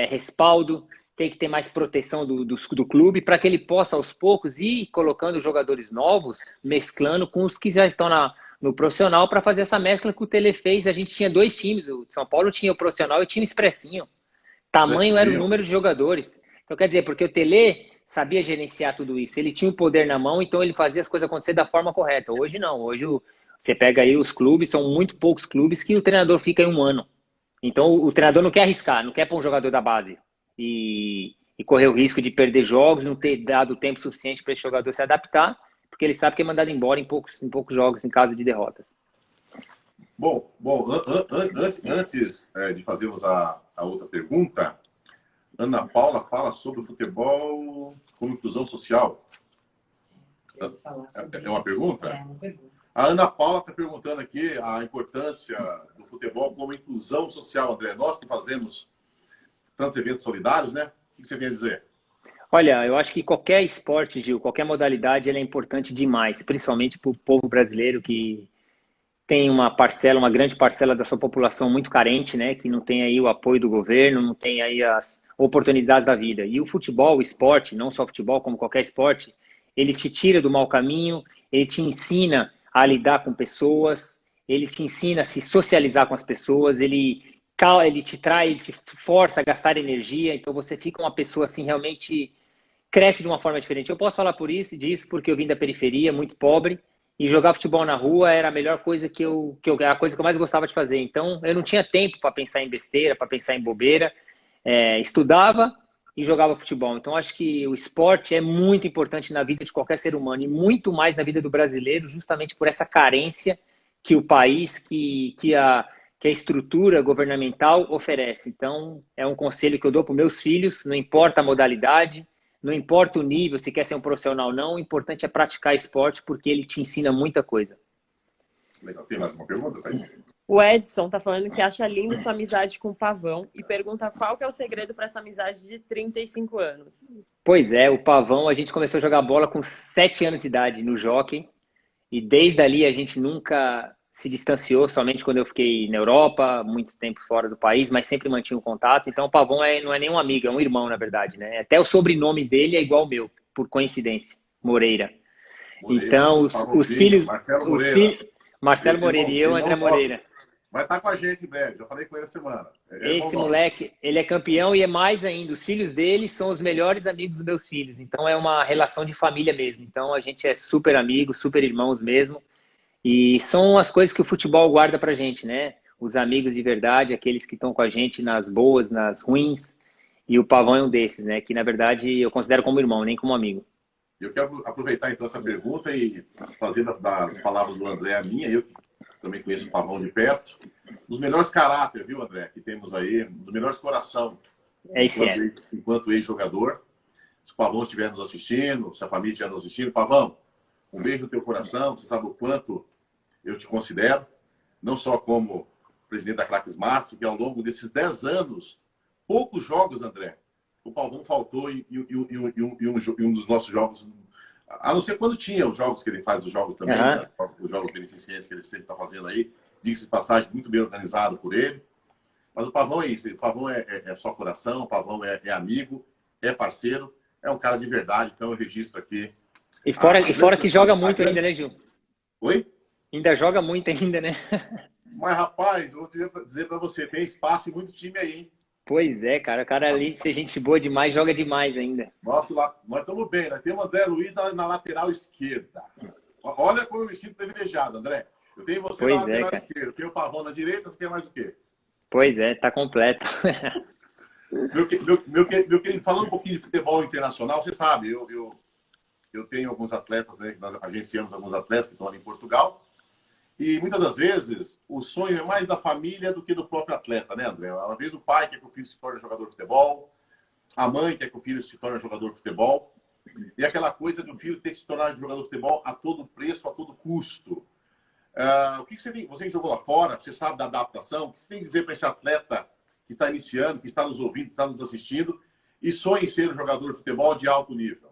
respaldo, tem que ter mais proteção do clube para que ele possa aos poucos ir colocando jogadores novos, mesclando com os que já estão no profissional para fazer essa mescla que o Tele fez. A gente tinha 2 times, o São Paulo tinha o profissional e o time expressinho. Tamanho era o número de jogadores. Então quer dizer, porque o Tele sabia gerenciar tudo isso, ele tinha o poder na mão, então ele fazia as coisas acontecer da forma correta. Hoje não, hoje você pega aí os clubes, são muito poucos clubes que o treinador fica em 1 ano. Então o treinador não quer arriscar, não quer pôr um jogador da base e correr o risco de perder jogos, não ter dado tempo suficiente para esse jogador se adaptar, porque ele sabe que é mandado embora em poucos jogos em caso de derrotas. Bom, antes de fazermos a outra pergunta, Ana Paula fala sobre o futebol como inclusão social. É uma pergunta? É uma pergunta. A Ana Paula está perguntando aqui a importância do futebol como inclusão social, André. Nós que fazemos tantos eventos solidários, né? O que você tem a dizer? Olha, eu acho que qualquer esporte, Gil, qualquer modalidade, ela é importante demais, principalmente para o povo brasileiro que tem uma grande parcela da sua população muito carente, né? Que não tem aí o apoio do governo, não tem aí as oportunidades da vida. E o futebol, o esporte, não só o futebol, como qualquer esporte, ele te tira do mau caminho, ele te ensina a lidar com pessoas, ele te ensina a se socializar com as pessoas, ele te força a gastar energia, então você fica uma pessoa assim, realmente cresce de uma forma diferente. Eu posso falar disso porque eu vim da periferia, muito pobre, e jogar futebol na rua era a melhor coisa a coisa que eu mais gostava de fazer. Então, eu não tinha tempo para pensar em besteira, para pensar em bobeira, estudava e jogava futebol. Então, acho que o esporte é muito importante na vida de qualquer ser humano, e muito mais na vida do brasileiro, justamente por essa carência que o país, que a estrutura governamental oferece. Então, é um conselho que eu dou para os meus filhos, não importa a modalidade, não importa o nível, se quer ser um profissional ou não, o importante é praticar esporte, porque ele te ensina muita coisa. Legal. Tem mais uma pergunta, Thaís? O Edson tá falando que acha lindo sua amizade com o Pavão e pergunta qual que é o segredo para essa amizade de 35 anos. Pois é, o Pavão, a gente começou a jogar bola com 7 anos de idade no Jockey, e desde ali a gente nunca se distanciou, somente quando eu fiquei na Europa, muito tempo fora do país, mas sempre mantinha um contato. Então o Pavão não é nem um amigo, é um irmão, na verdade, né? Até o sobrenome dele é igual ao meu, por coincidência, Moreira. Então os filhos... Marcelo Moreira e eu, André Moreira. Vai estar com a gente em breve, já falei com ele essa semana. Esse moleque, ele é campeão e é mais ainda. Os filhos dele são os melhores amigos dos meus filhos. Então é uma relação de família mesmo. Então a gente é super amigos, super irmãos mesmo. E são as coisas que o futebol guarda pra gente, né? Os amigos de verdade, aqueles que estão com a gente nas boas, nas ruins. E o Pavão é um desses, né? Que na verdade eu considero como irmão, nem como amigo. Eu quero aproveitar então essa pergunta e fazer das palavras do André a minha. Eu também conheço o Pavão de perto. Dos melhores caráter, viu, André? Que temos aí, dos melhores coração. Enquanto ex-jogador. Se o Pavão estiver nos assistindo, se a família estiver nos assistindo, Pavão, um beijo no teu coração. Você sabe o quanto eu te considero. Não só como presidente da Craques Master, que ao longo desses 10 anos, poucos jogos, André, o Pavão faltou em um dos nossos jogos. A não ser quando tinha os jogos que ele faz, os jogos também, né? Os jogos beneficentes que ele sempre está fazendo aí. Diga-se de passagem, muito bem organizado por ele. Mas o Pavão é isso. O Pavão é só coração, o Pavão é amigo, é parceiro, é um cara de verdade. Então eu registro aqui. E fora que joga muito ainda, né, Gil? Oi? Ainda joga muito ainda, né? Mas, rapaz, eu vou dizer para você, tem espaço e muito time aí, hein? Pois é, cara. O cara, além de ser gente boa demais, joga demais ainda. Nossa, nós estamos bem. Nós temos o André Luiz na lateral esquerda. Olha como eu me sinto privilegiado, André. Eu tenho você na lateral esquerda. Eu tenho o Pavão na direita, você quer mais o quê? Pois é, tá completo. Meu querido, falando um pouquinho de futebol internacional, você sabe, eu tenho alguns atletas, né? Nós agenciamos alguns atletas que estão ali em Portugal. E muitas das vezes o sonho é mais da família do que do próprio atleta, né, André? Às vezes o pai quer que o filho se torne jogador de futebol, a mãe quer que o filho se torne jogador de futebol, e aquela coisa do filho ter que se tornar jogador de futebol a todo preço, a todo custo. O que você tem? Você que jogou lá fora, você sabe da adaptação, o que você tem que dizer para esse atleta que está iniciando, que está nos ouvindo, que está nos assistindo e sonha em ser um jogador de futebol de alto nível?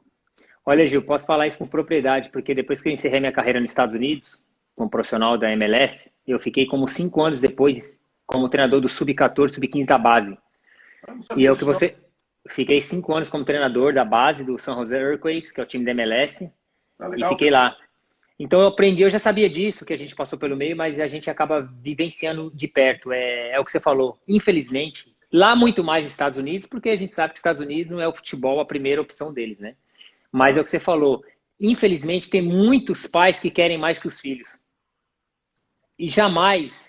Olha, Gil, posso falar isso com propriedade, porque depois que eu encerrei minha carreira nos Estados Unidos, como profissional da MLS, eu fiquei como 5 anos depois como treinador do Sub-14, Sub-15 da base. E é o que você... Fiquei 5 anos como treinador da base do San Jose Earthquakes, que é o time da MLS, e fiquei lá. Então eu aprendi, eu já sabia disso, que a gente passou pelo meio, mas a gente acaba vivenciando de perto. É o que você falou. Infelizmente, lá muito mais nos Estados Unidos, porque a gente sabe que os Estados Unidos não é o futebol a primeira opção deles, né? Mas é o que você falou. Infelizmente, tem muitos pais que querem mais que os filhos. E jamais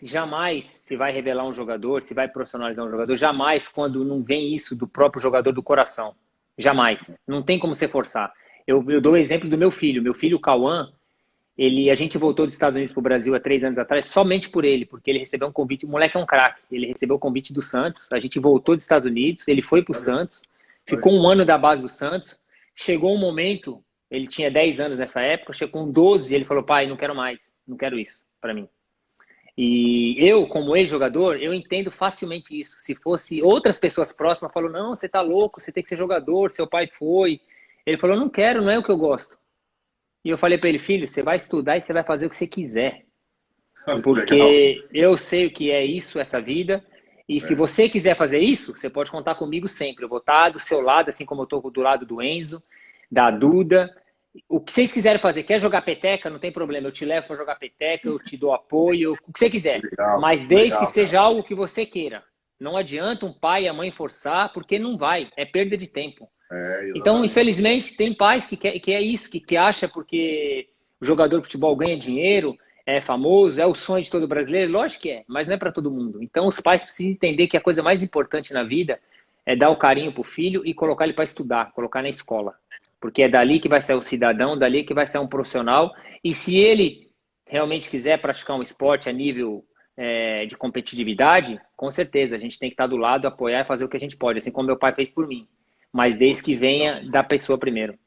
se vai revelar um jogador, se vai profissionalizar um jogador, jamais quando não vem isso do próprio jogador do coração. Jamais. Não tem como você forçar. Eu dou o exemplo do meu filho. Meu filho, o Cauã, a gente voltou dos Estados Unidos para o Brasil há 3 anos atrás somente por ele, porque ele recebeu um convite. O moleque é um craque. Ele recebeu o convite do Santos. A gente voltou dos Estados Unidos, ele foi para o Santos, ficou 1 ano da base do Santos. Chegou um momento, ele tinha 10 anos nessa época, chegou com 12, ele falou: pai, não quero mais, não quero isso para mim. E eu, como ex-jogador, eu entendo facilmente isso. Se fosse outras pessoas próximas, falou: não, você tá louco, você tem que ser jogador, seu pai foi. Ele falou: não quero, não é o que eu gosto. E eu falei para ele: filho, você vai estudar e você vai fazer o que você quiser. Porque eu sei o que é isso, essa vida. E se você quiser fazer isso, você pode contar comigo sempre. Eu vou estar do seu lado, assim como eu estou do lado do Enzo, da Duda. O que vocês quiserem fazer, quer jogar peteca, não tem problema, eu te levo para jogar peteca, eu te dou apoio, o que você quiser. Mas desde que seja algo que você queira. Não adianta um pai e a mãe forçar, porque não vai, é perda de tempo. Então, infelizmente, tem pais que é isso, que acha porque o jogador de futebol ganha dinheiro, é famoso, é o sonho de todo brasileiro, lógico que é, mas não é para todo mundo. Então, os pais precisam entender que a coisa mais importante na vida é dar o carinho pro filho e colocar ele para estudar, colocar na escola. Porque é dali que vai sair o cidadão, dali que vai sair um profissional. E se ele realmente quiser praticar um esporte a nível de competitividade, com certeza, a gente tem que estar do lado, apoiar e fazer o que a gente pode, assim como meu pai fez por mim. Mas desde que venha da pessoa primeiro.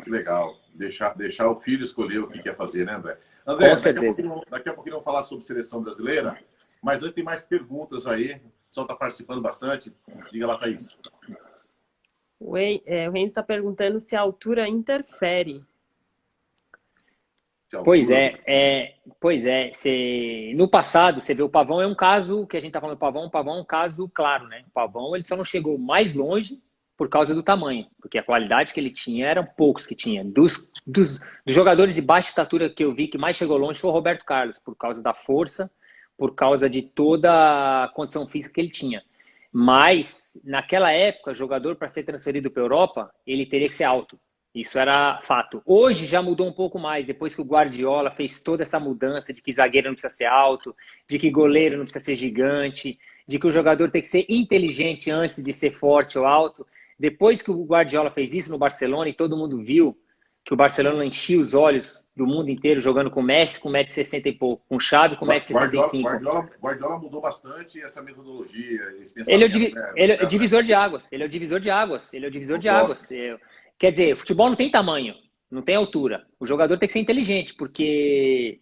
Legal. Deixar o filho escolher o que quer fazer, né, André? André, com certeza. Daqui a pouquinho vamos falar sobre seleção brasileira, mas antes tem mais perguntas aí. O pessoal está participando bastante. Diga lá, Thaís. O Renzo está perguntando se a altura interfere. Pois é. No passado, você vê o Pavão é um caso, que a gente está falando do Pavão, o Pavão é um caso claro, né? O Pavão ele só não chegou mais longe por causa do tamanho, porque a qualidade que ele tinha eram poucos que tinha. Dos jogadores de baixa estatura que eu vi que mais chegou longe foi o Roberto Carlos, por causa da força, por causa de toda a condição física que ele tinha. Mas, naquela época, o jogador, para ser transferido para a Europa, ele teria que ser alto. Isso era fato. Hoje já mudou um pouco mais, depois que o Guardiola fez toda essa mudança de que zagueiro não precisa ser alto, de que goleiro não precisa ser gigante, de que o jogador tem que ser inteligente antes de ser forte ou alto. Depois que o Guardiola fez isso no Barcelona e todo mundo viu que o Barcelona enchia os olhos do mundo inteiro jogando com Messi com 1,60 m e pouco, com Xavi com 1,65 m. Guardiola mudou bastante essa metodologia, esse pensamento. Ele é o divisor de águas. Ele é o divisor de águas. Ele é o divisor de águas. Quer dizer, o futebol não tem tamanho, não tem altura. O jogador tem que ser inteligente, porque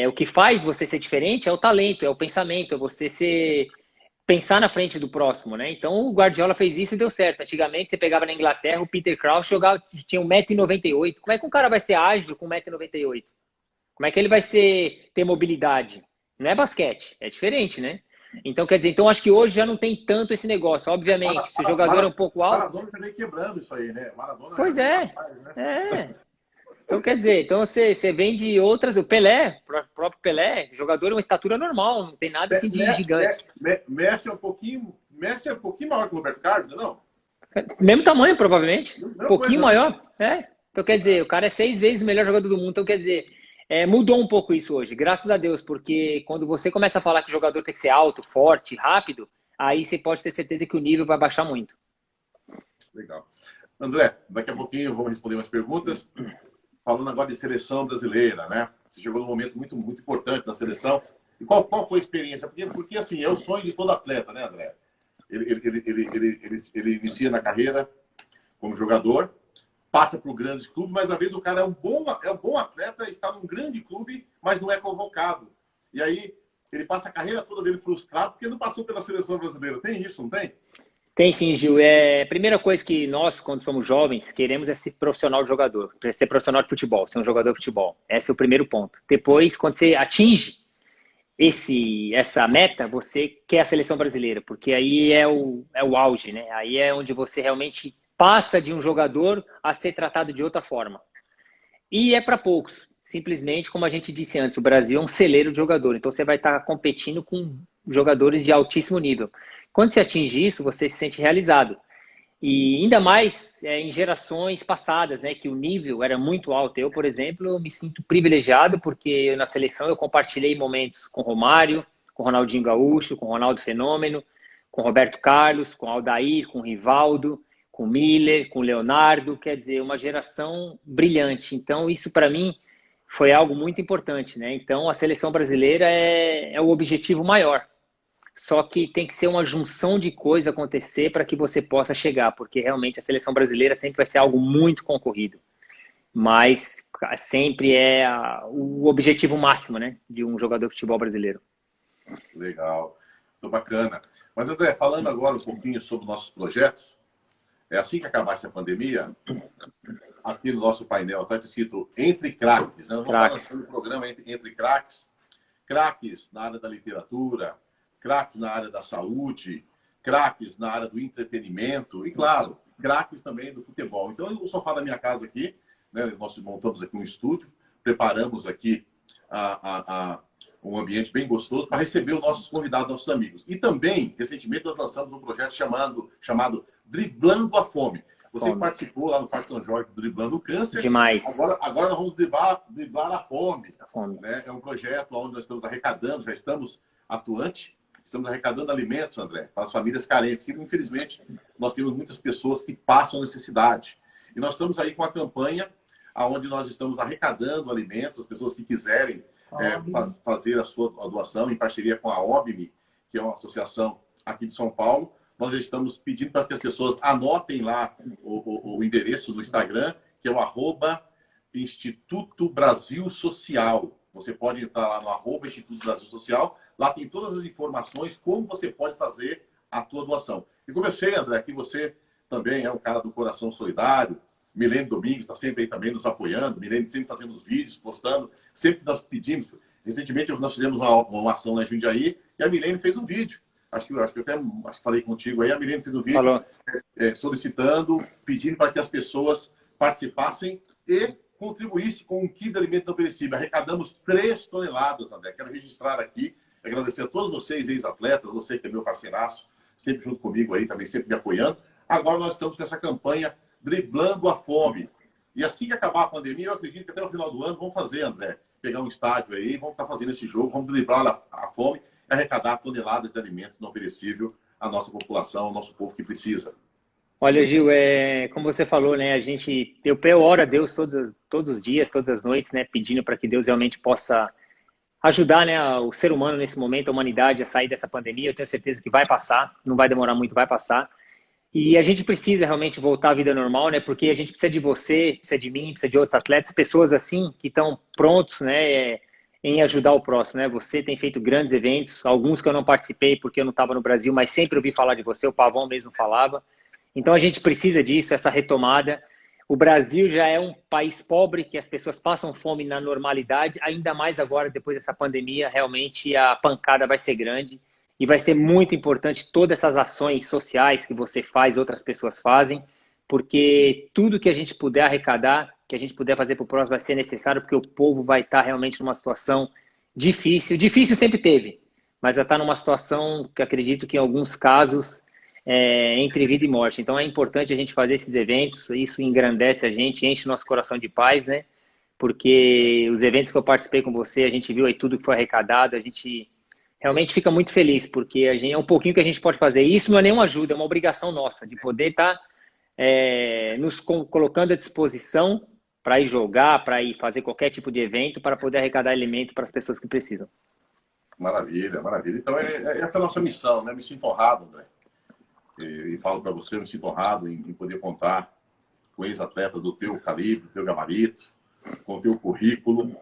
o que faz você ser diferente é o talento, é o pensamento, é você pensar na frente do próximo, né? Então o Guardiola fez isso e deu certo. Antigamente você pegava na Inglaterra, o Peter Crouch tinha 1,98 m. Como é que um cara vai ser ágil com 1,98 m? Como é que ele vai ter mobilidade? Não é basquete, é diferente, né? Então, quer dizer, acho que hoje já não tem tanto esse negócio. Obviamente, se o jogador é um pouco alto... Maradona também quebrando isso aí, né? Maradona pois é, rapaz, né? Então, quer dizer, você vem de outras... O Pelé, o próprio Pelé, jogador é uma estatura normal, não tem nada assim de gigante. Messi é um pouquinho maior que o Roberto Carlos, não? Mesmo tamanho, provavelmente. Um pouquinho maior. Então, quer dizer, o cara é 6 vezes o melhor jogador do mundo. Então, quer dizer... mudou um pouco isso hoje, graças a Deus, porque quando você começa a falar que o jogador tem que ser alto, forte, rápido, aí você pode ter certeza que o nível vai baixar muito. Legal. André, daqui a pouquinho eu vou responder umas perguntas. falando agora de seleção brasileira, né? Você chegou num momento muito, muito importante da seleção. E qual foi a experiência? Porque, assim, é o sonho de todo atleta, né, André? Ele inicia na carreira como jogador, passa por grandes clubes, mas às vezes o cara é um bom atleta, está num grande clube, mas não é convocado. E aí ele passa a carreira toda dele frustrado porque não passou pela seleção brasileira. Tem isso, não tem? Tem sim, Gil. A primeira coisa que nós, quando somos jovens, queremos é ser profissional de jogador, ser profissional de futebol, ser um jogador de futebol. Esse é o primeiro ponto. Depois, quando você atinge essa meta, você quer a seleção brasileira, porque aí é o auge, né? Aí é onde você realmente passa de um jogador a ser tratado de outra forma. E é para poucos. Simplesmente, como a gente disse antes, o Brasil é um celeiro de jogador. Então, você vai estar competindo com jogadores de altíssimo nível. Quando você atinge isso, você se sente realizado. E ainda mais em gerações passadas, né, que o nível era muito alto. Eu, por exemplo, eu me sinto privilegiado porque na seleção eu compartilhei momentos com Romário, com Ronaldinho Gaúcho, com Ronaldo Fenômeno, com Roberto Carlos, com Aldair, com Rivaldo, com Miller, com Leonardo. Quer dizer, uma geração brilhante. Então, isso para mim foi algo muito importante, né? Então, a seleção brasileira é o objetivo maior. Só que tem que ser uma junção de coisas acontecer para que você possa chegar, porque realmente a seleção brasileira sempre vai ser algo muito concorrido. Mas sempre é o objetivo máximo, né, de um jogador de futebol brasileiro. Legal, muito bacana. Mas, André, falando agora um pouquinho sobre nossos projetos, assim que acabar essa pandemia, aqui no nosso painel está escrito Entre Craques. Nós vamos estar lançando o programa Entre Craques. Craques na área da literatura, craques na área da saúde, craques na área do entretenimento e, claro, craques também do futebol. Então, o sofá da minha casa aqui, né, nós montamos aqui um estúdio, preparamos aqui um ambiente bem gostoso para receber os nossos convidados, nossos amigos. E também, recentemente, nós lançamos um projeto chamado Driblando a Fome. Você participou lá no Parque São Jorge do Driblando o Câncer. Demais. Agora nós vamos driblar a fome. Né? É um projeto onde nós estamos arrecadando, já estamos atuantes. Estamos arrecadando alimentos, André, para as famílias carentes, que infelizmente nós temos muitas pessoas que passam necessidade. E nós estamos aí com a campanha onde nós estamos arrecadando alimentos, as pessoas que quiserem fazer a sua doação em parceria com a OBME, que é uma associação aqui de São Paulo. Nós já estamos pedindo para que as pessoas anotem lá o endereço do Instagram, que é o @Instituto Brasil Social. Você pode entrar lá no @Instituto Brasil Social. Lá tem todas as informações, como você pode fazer a tua doação. E como eu sei, André, que você também é um cara do coração solidário. Milene Domingos está sempre aí também nos apoiando. Milene sempre fazendo os vídeos, postando. Sempre nós pedimos. Recentemente nós fizemos uma ação lá em Jundiaí e a Milene fez um vídeo. Acho que eu até falei contigo aí. A Milene fez um vídeo solicitando, pedindo para que as pessoas participassem e contribuíssem com um quilo de alimento não perecível. Arrecadamos 3 toneladas, André. Quero registrar aqui. Agradecer a todos vocês, ex-atletas, você que é meu parceiraço, sempre junto comigo aí, também sempre me apoiando. Agora nós estamos com essa campanha Driblando a Fome. E assim que acabar a pandemia, eu acredito que até o final do ano vamos fazer, André, pegar um estádio aí, vamos estar fazendo esse jogo, vamos driblar a fome e arrecadar toneladas de alimento não perecível à nossa população, ao nosso povo que precisa. Olha, Gil, como você falou, né, eu oro a Deus todos os dias, todas as noites, né, pedindo para que Deus realmente possa ajudar, né, o ser humano nesse momento, a humanidade a sair dessa pandemia. Eu tenho certeza que vai passar, não vai demorar muito, vai passar. E a gente precisa realmente voltar à vida normal, né, porque a gente precisa de você, precisa de mim, precisa de outros atletas, pessoas assim que estão prontos, né, em ajudar o próximo, né. Você tem feito grandes eventos, alguns que eu não participei porque eu não estava no Brasil, mas sempre ouvi falar de você, o Pavão mesmo falava. Então a gente precisa disso, essa retomada. O Brasil já é um país pobre, que as pessoas passam fome na normalidade, ainda mais agora, depois dessa pandemia, realmente a pancada vai ser grande e vai ser muito importante todas essas ações sociais que você faz, outras pessoas fazem, porque tudo que a gente puder arrecadar, que a gente puder fazer para o próximo vai ser necessário, porque o povo vai estar realmente numa situação difícil. Difícil sempre teve, mas já está numa situação que acredito que em alguns casos entre vida e morte. Então é importante a gente fazer esses eventos, isso engrandece a gente, enche o nosso coração de paz, né? Porque os eventos que eu participei com você, a gente viu aí tudo que foi arrecadado, a gente realmente fica muito feliz, porque é um pouquinho que a gente pode fazer. E isso não é nenhuma ajuda, é uma obrigação nossa, de poder estar nos colocando à disposição para ir jogar, para ir fazer qualquer tipo de evento, para poder arrecadar alimento para as pessoas que precisam. Maravilha, maravilha. Então, essa é a nossa missão, né? Me sinto honrado, André. E falo para você, me sinto honrado em poder contar com ex-atleta do teu calibre, do teu gabarito, com o teu currículo.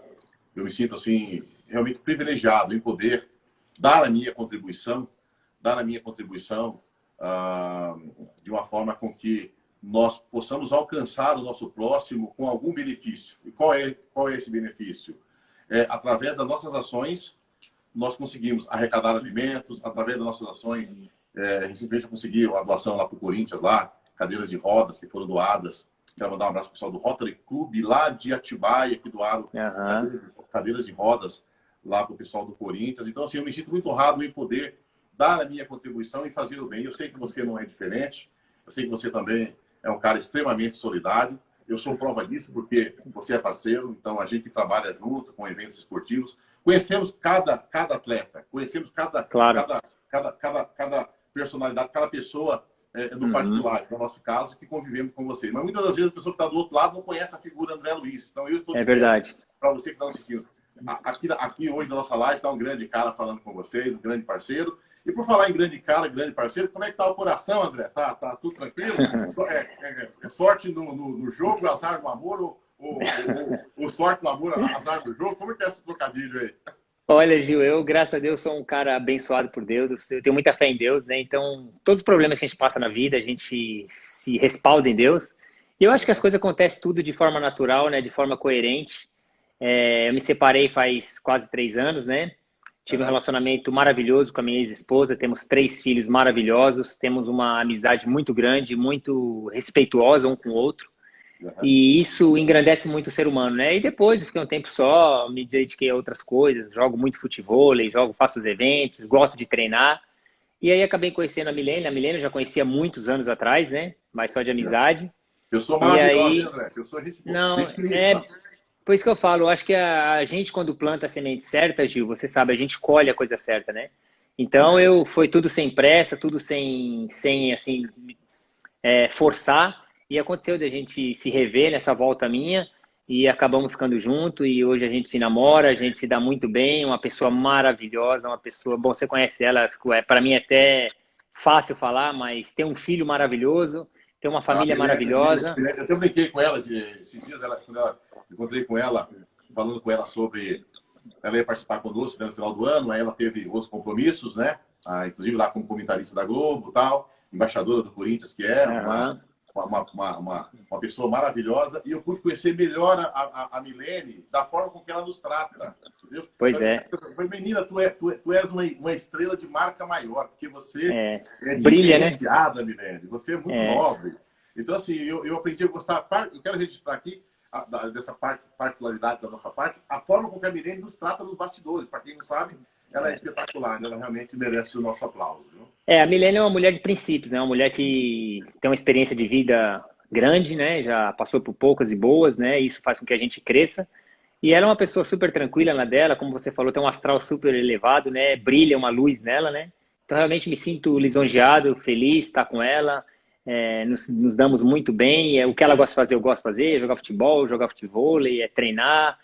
Eu me sinto, assim, realmente privilegiado em poder dar a minha contribuição, de uma forma com que nós possamos alcançar o nosso próximo com algum benefício. E qual é esse benefício? Através das nossas ações, nós conseguimos arrecadar alimentos, através das nossas ações, recentemente eu consegui a doação lá para o Corinthians, lá, cadeiras de rodas que foram doadas. Quero mandar um abraço para o pessoal do Rotary Club, lá de Atibaia, que doaram cadeiras de rodas lá para o pessoal do Corinthians. Então, assim, eu me sinto muito honrado em poder dar a minha contribuição e fazer o bem. Eu sei que você não é diferente, eu sei que você também é um cara extremamente solidário. Eu sou prova disso porque você é parceiro, então a gente trabalha junto com eventos esportivos. Conhecemos cada atleta, conhecemos cada personalidade, cada pessoa no particular, no nosso caso, que convivemos com você. Mas muitas das vezes a pessoa que está do outro lado não conhece a figura André Luiz. Então eu estou dizendo para você que está assistindo. Aqui hoje na nossa live está um grande cara falando com vocês, um grande parceiro. E por falar em grande cara, grande parceiro, como é que está o coração, André? Tá tudo tranquilo? É sorte no jogo, azar no amor, ou sorte no amor, azar no jogo? Como é que é esse trocadilho aí? Olha, Gil, graças a Deus, sou um cara abençoado por Deus. Eu tenho muita fé em Deus, né? Então, todos os problemas que a gente passa na vida, a gente se respalda em Deus. E eu acho que as coisas acontecem tudo de forma natural, né? De forma coerente. Eu me separei faz quase 3 anos, né? Tive um relacionamento maravilhoso com a minha ex-esposa. Temos 3 filhos maravilhosos. Temos uma amizade muito grande, muito respeituosa um com o outro. E isso engrandece muito o ser humano, né? E depois, eu fiquei um tempo só, me dediquei a outras coisas, jogo muito futebol, faço os eventos, gosto de treinar. E aí acabei conhecendo a Milene eu já conhecia muitos anos atrás, né? Mas só de amizade. Eu sou maravilhosa, aí... André? Eu sou gente boa. Não, por isso que eu falo, eu acho que a gente quando planta a semente certa, Gil, você sabe, a gente colhe a coisa certa, né? Então foi tudo sem pressa, tudo sem assim, forçar. E aconteceu de a gente se rever nessa volta minha e acabamos ficando junto e hoje a gente se namora, a gente se dá muito bem, uma pessoa maravilhosa, uma pessoa... Bom, você conhece ela, para mim é até fácil falar, mas tem um filho maravilhoso, tem uma família maravilhosa. Eu até brinquei com ela esses dias, quando eu encontrei com ela, falando com ela sobre... Ela ia participar conosco no final do ano, aí ela teve outros compromissos, né? Inclusive lá como comentarista da Globo e tal, embaixadora do Corinthians, que é uma pessoa maravilhosa, e eu pude conhecer melhor a Milene da forma com que ela nos trata. Entendeu? Pois é. Menina, tu és uma estrela de marca maior, porque você é brilha, diferenciada, né? Milene. Você é muito nobre. Então, assim, eu aprendi a gostar. Eu quero registrar aqui dessa particularidade da nossa parte, a forma com que a Milene nos trata nos bastidores. Para quem não sabe, ela é espetacular, ela realmente merece o nosso aplauso. Viu? A Milene é uma mulher de princípios, né? Uma mulher que tem uma experiência de vida grande, né? Já passou por poucas e boas, né? Isso faz com que a gente cresça. E ela é uma pessoa super tranquila na dela, como você falou, tem um astral super elevado, né? Brilha uma luz nela, né? Então realmente me sinto lisonjeado, feliz de estar com ela. Nos damos muito bem. O que ela gosta de fazer, eu gosto de fazer: jogar futebol, jogar futevôlei, treinar.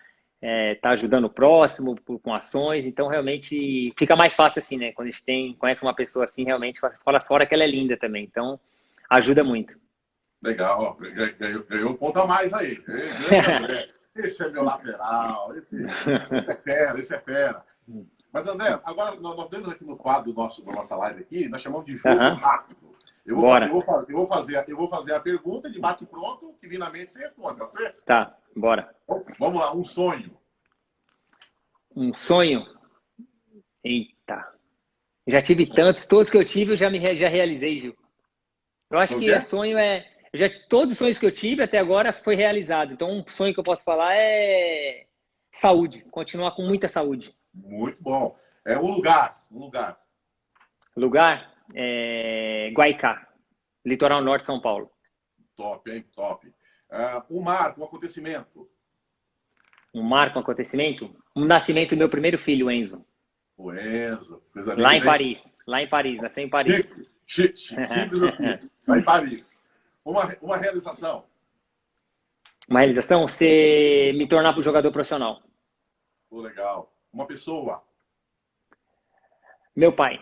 Tá ajudando o próximo com ações, então realmente fica mais fácil assim, né? Quando a gente conhece uma pessoa assim, realmente fora que ela é linda também, então ajuda muito. Legal, ganhou um ponto a mais aí. Esse é meu lateral, esse é fera. Mas André, agora nós temos aqui no quadro da nossa live aqui, nós chamamos de jogo rápido. Eu vou fazer a pergunta de bate pronto, que vir na mente você responde, pode ser? Tá, bora. Vamos lá, um sonho. Um sonho? Eita. Já tive tantos, todos que eu tive eu já realizei, Gil. Eu acho que sonho todos os sonhos que eu tive até agora foi realizado. Então um sonho que eu posso falar é saúde, continuar com muita saúde. Muito bom. Um lugar. Lugar? Guaicá, litoral norte de São Paulo. Top, hein? Top. Um marco, um acontecimento. Um marco, um acontecimento? Um nascimento do meu primeiro filho, Enzo. O Enzo. Lá em Paris, nasceu em Paris. Simples assim. Lá em Paris. Uma realização. Uma realização? Você me tornar um jogador profissional. Pô, legal. Uma pessoa. Meu pai.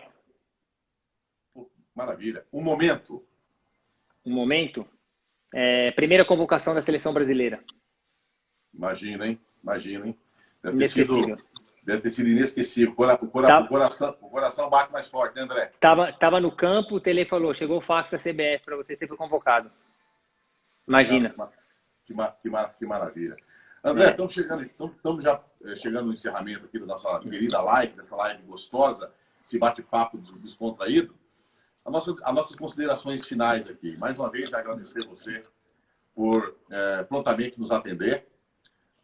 Pô, maravilha. Um momento. Um momento. Primeira convocação da seleção brasileira. Imagina, hein? Imagina, hein? Inesquecível. Deve ter sido inesquecível. O coração bate mais forte, né, André? Tava no campo, o Tele falou, chegou o fax da CBF para você foi convocado. Imagina. Que maravilha. André, estamos já chegando no encerramento aqui da nossa querida live, dessa live gostosa, esse bate-papo descontraído. As nossas considerações finais aqui. Mais uma vez, agradecer você por prontamente nos atender,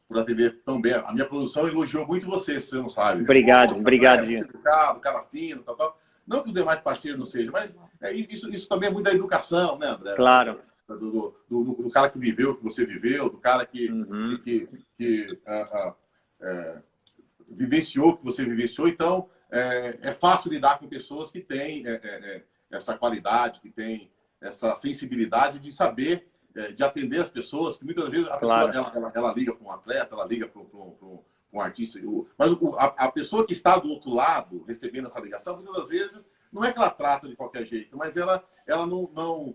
por atender tão bem. A minha produção elogiou muito você, se você não sabe. Obrigado, obrigado, Gil. Educado, cara fino, tal. Não que os demais parceiros não sejam, mas isso também é muito da educação, né, André? Claro. Do cara que viveu o que você viveu, do cara que vivenciou o que você vivenciou. Então, é fácil lidar com pessoas que têm essa qualidade, que têm essa sensibilidade de saber, de atender as pessoas, que muitas vezes a pessoa ela liga para um atleta, ela liga para um artista, mas a pessoa que está do outro lado, recebendo essa ligação, muitas das vezes, não é que ela trata de qualquer jeito, mas ela não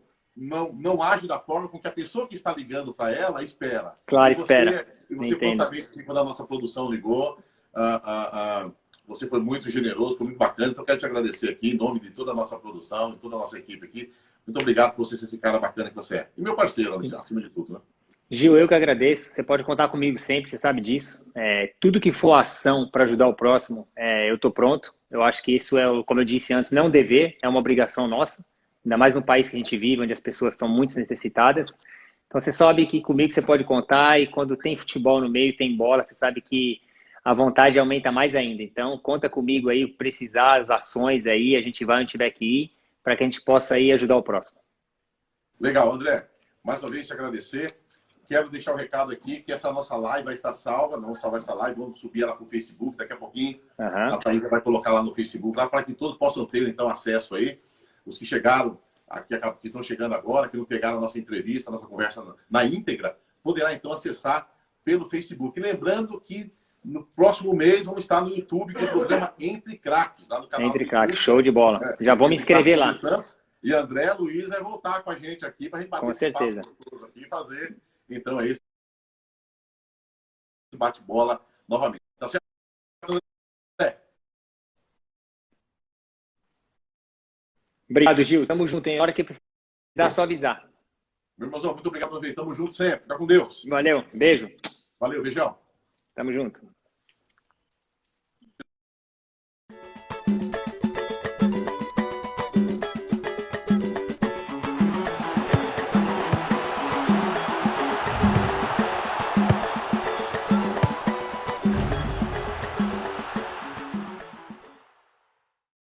age da forma com que a pessoa que está ligando para ela espera. Claro, espera. E você prontamente, quando a nossa produção ligou, você foi muito generoso, foi muito bacana. Então, eu quero te agradecer aqui, em nome de toda a nossa produção, de toda a nossa equipe aqui. Muito obrigado por você ser esse cara bacana que você é. E meu parceiro, acima de tudo, né? Gil, eu que agradeço. Você pode contar comigo sempre, você sabe disso. Tudo que for ação para ajudar o próximo, eu estou pronto. Eu acho que isso como eu disse antes, não é um dever, é uma obrigação nossa. Ainda mais no país que a gente vive, onde as pessoas estão muito necessitadas. Então, você sabe que comigo você pode contar e quando tem futebol no meio, tem bola, você sabe que a vontade aumenta mais ainda. Então, conta comigo aí, precisar, as ações aí, a gente vai onde tiver que ir, para que a gente possa aí ajudar o próximo. Legal, André. Mais uma vez, te agradecer. Quero deixar o recado aqui que essa nossa live vai estar salva, não salvar essa live, vamos subir ela para o Facebook daqui a pouquinho. A Thaísa vai colocar lá no Facebook, lá para que todos possam ter, então, acesso aí. Os que chegaram, que estão chegando agora, que não pegaram a nossa entrevista, a nossa conversa na íntegra, poderá, então, acessar pelo Facebook. E lembrando que no próximo mês vamos estar no YouTube com o programa Entre Craques, lá no canal Entre Craques, show de bola. Já vou me inscrever lá. E André Luiz vai voltar com a gente aqui para a gente bater esse papo aqui e fazer, então, esse bate-bola novamente. Tá certo? Obrigado, Gil. Tamo junto. Tem hora que precisar, só avisar. Meu irmãozão, muito obrigado por vir. Tamo junto sempre. Fica com Deus. Valeu. Beijo. Valeu, beijão. Tamo junto.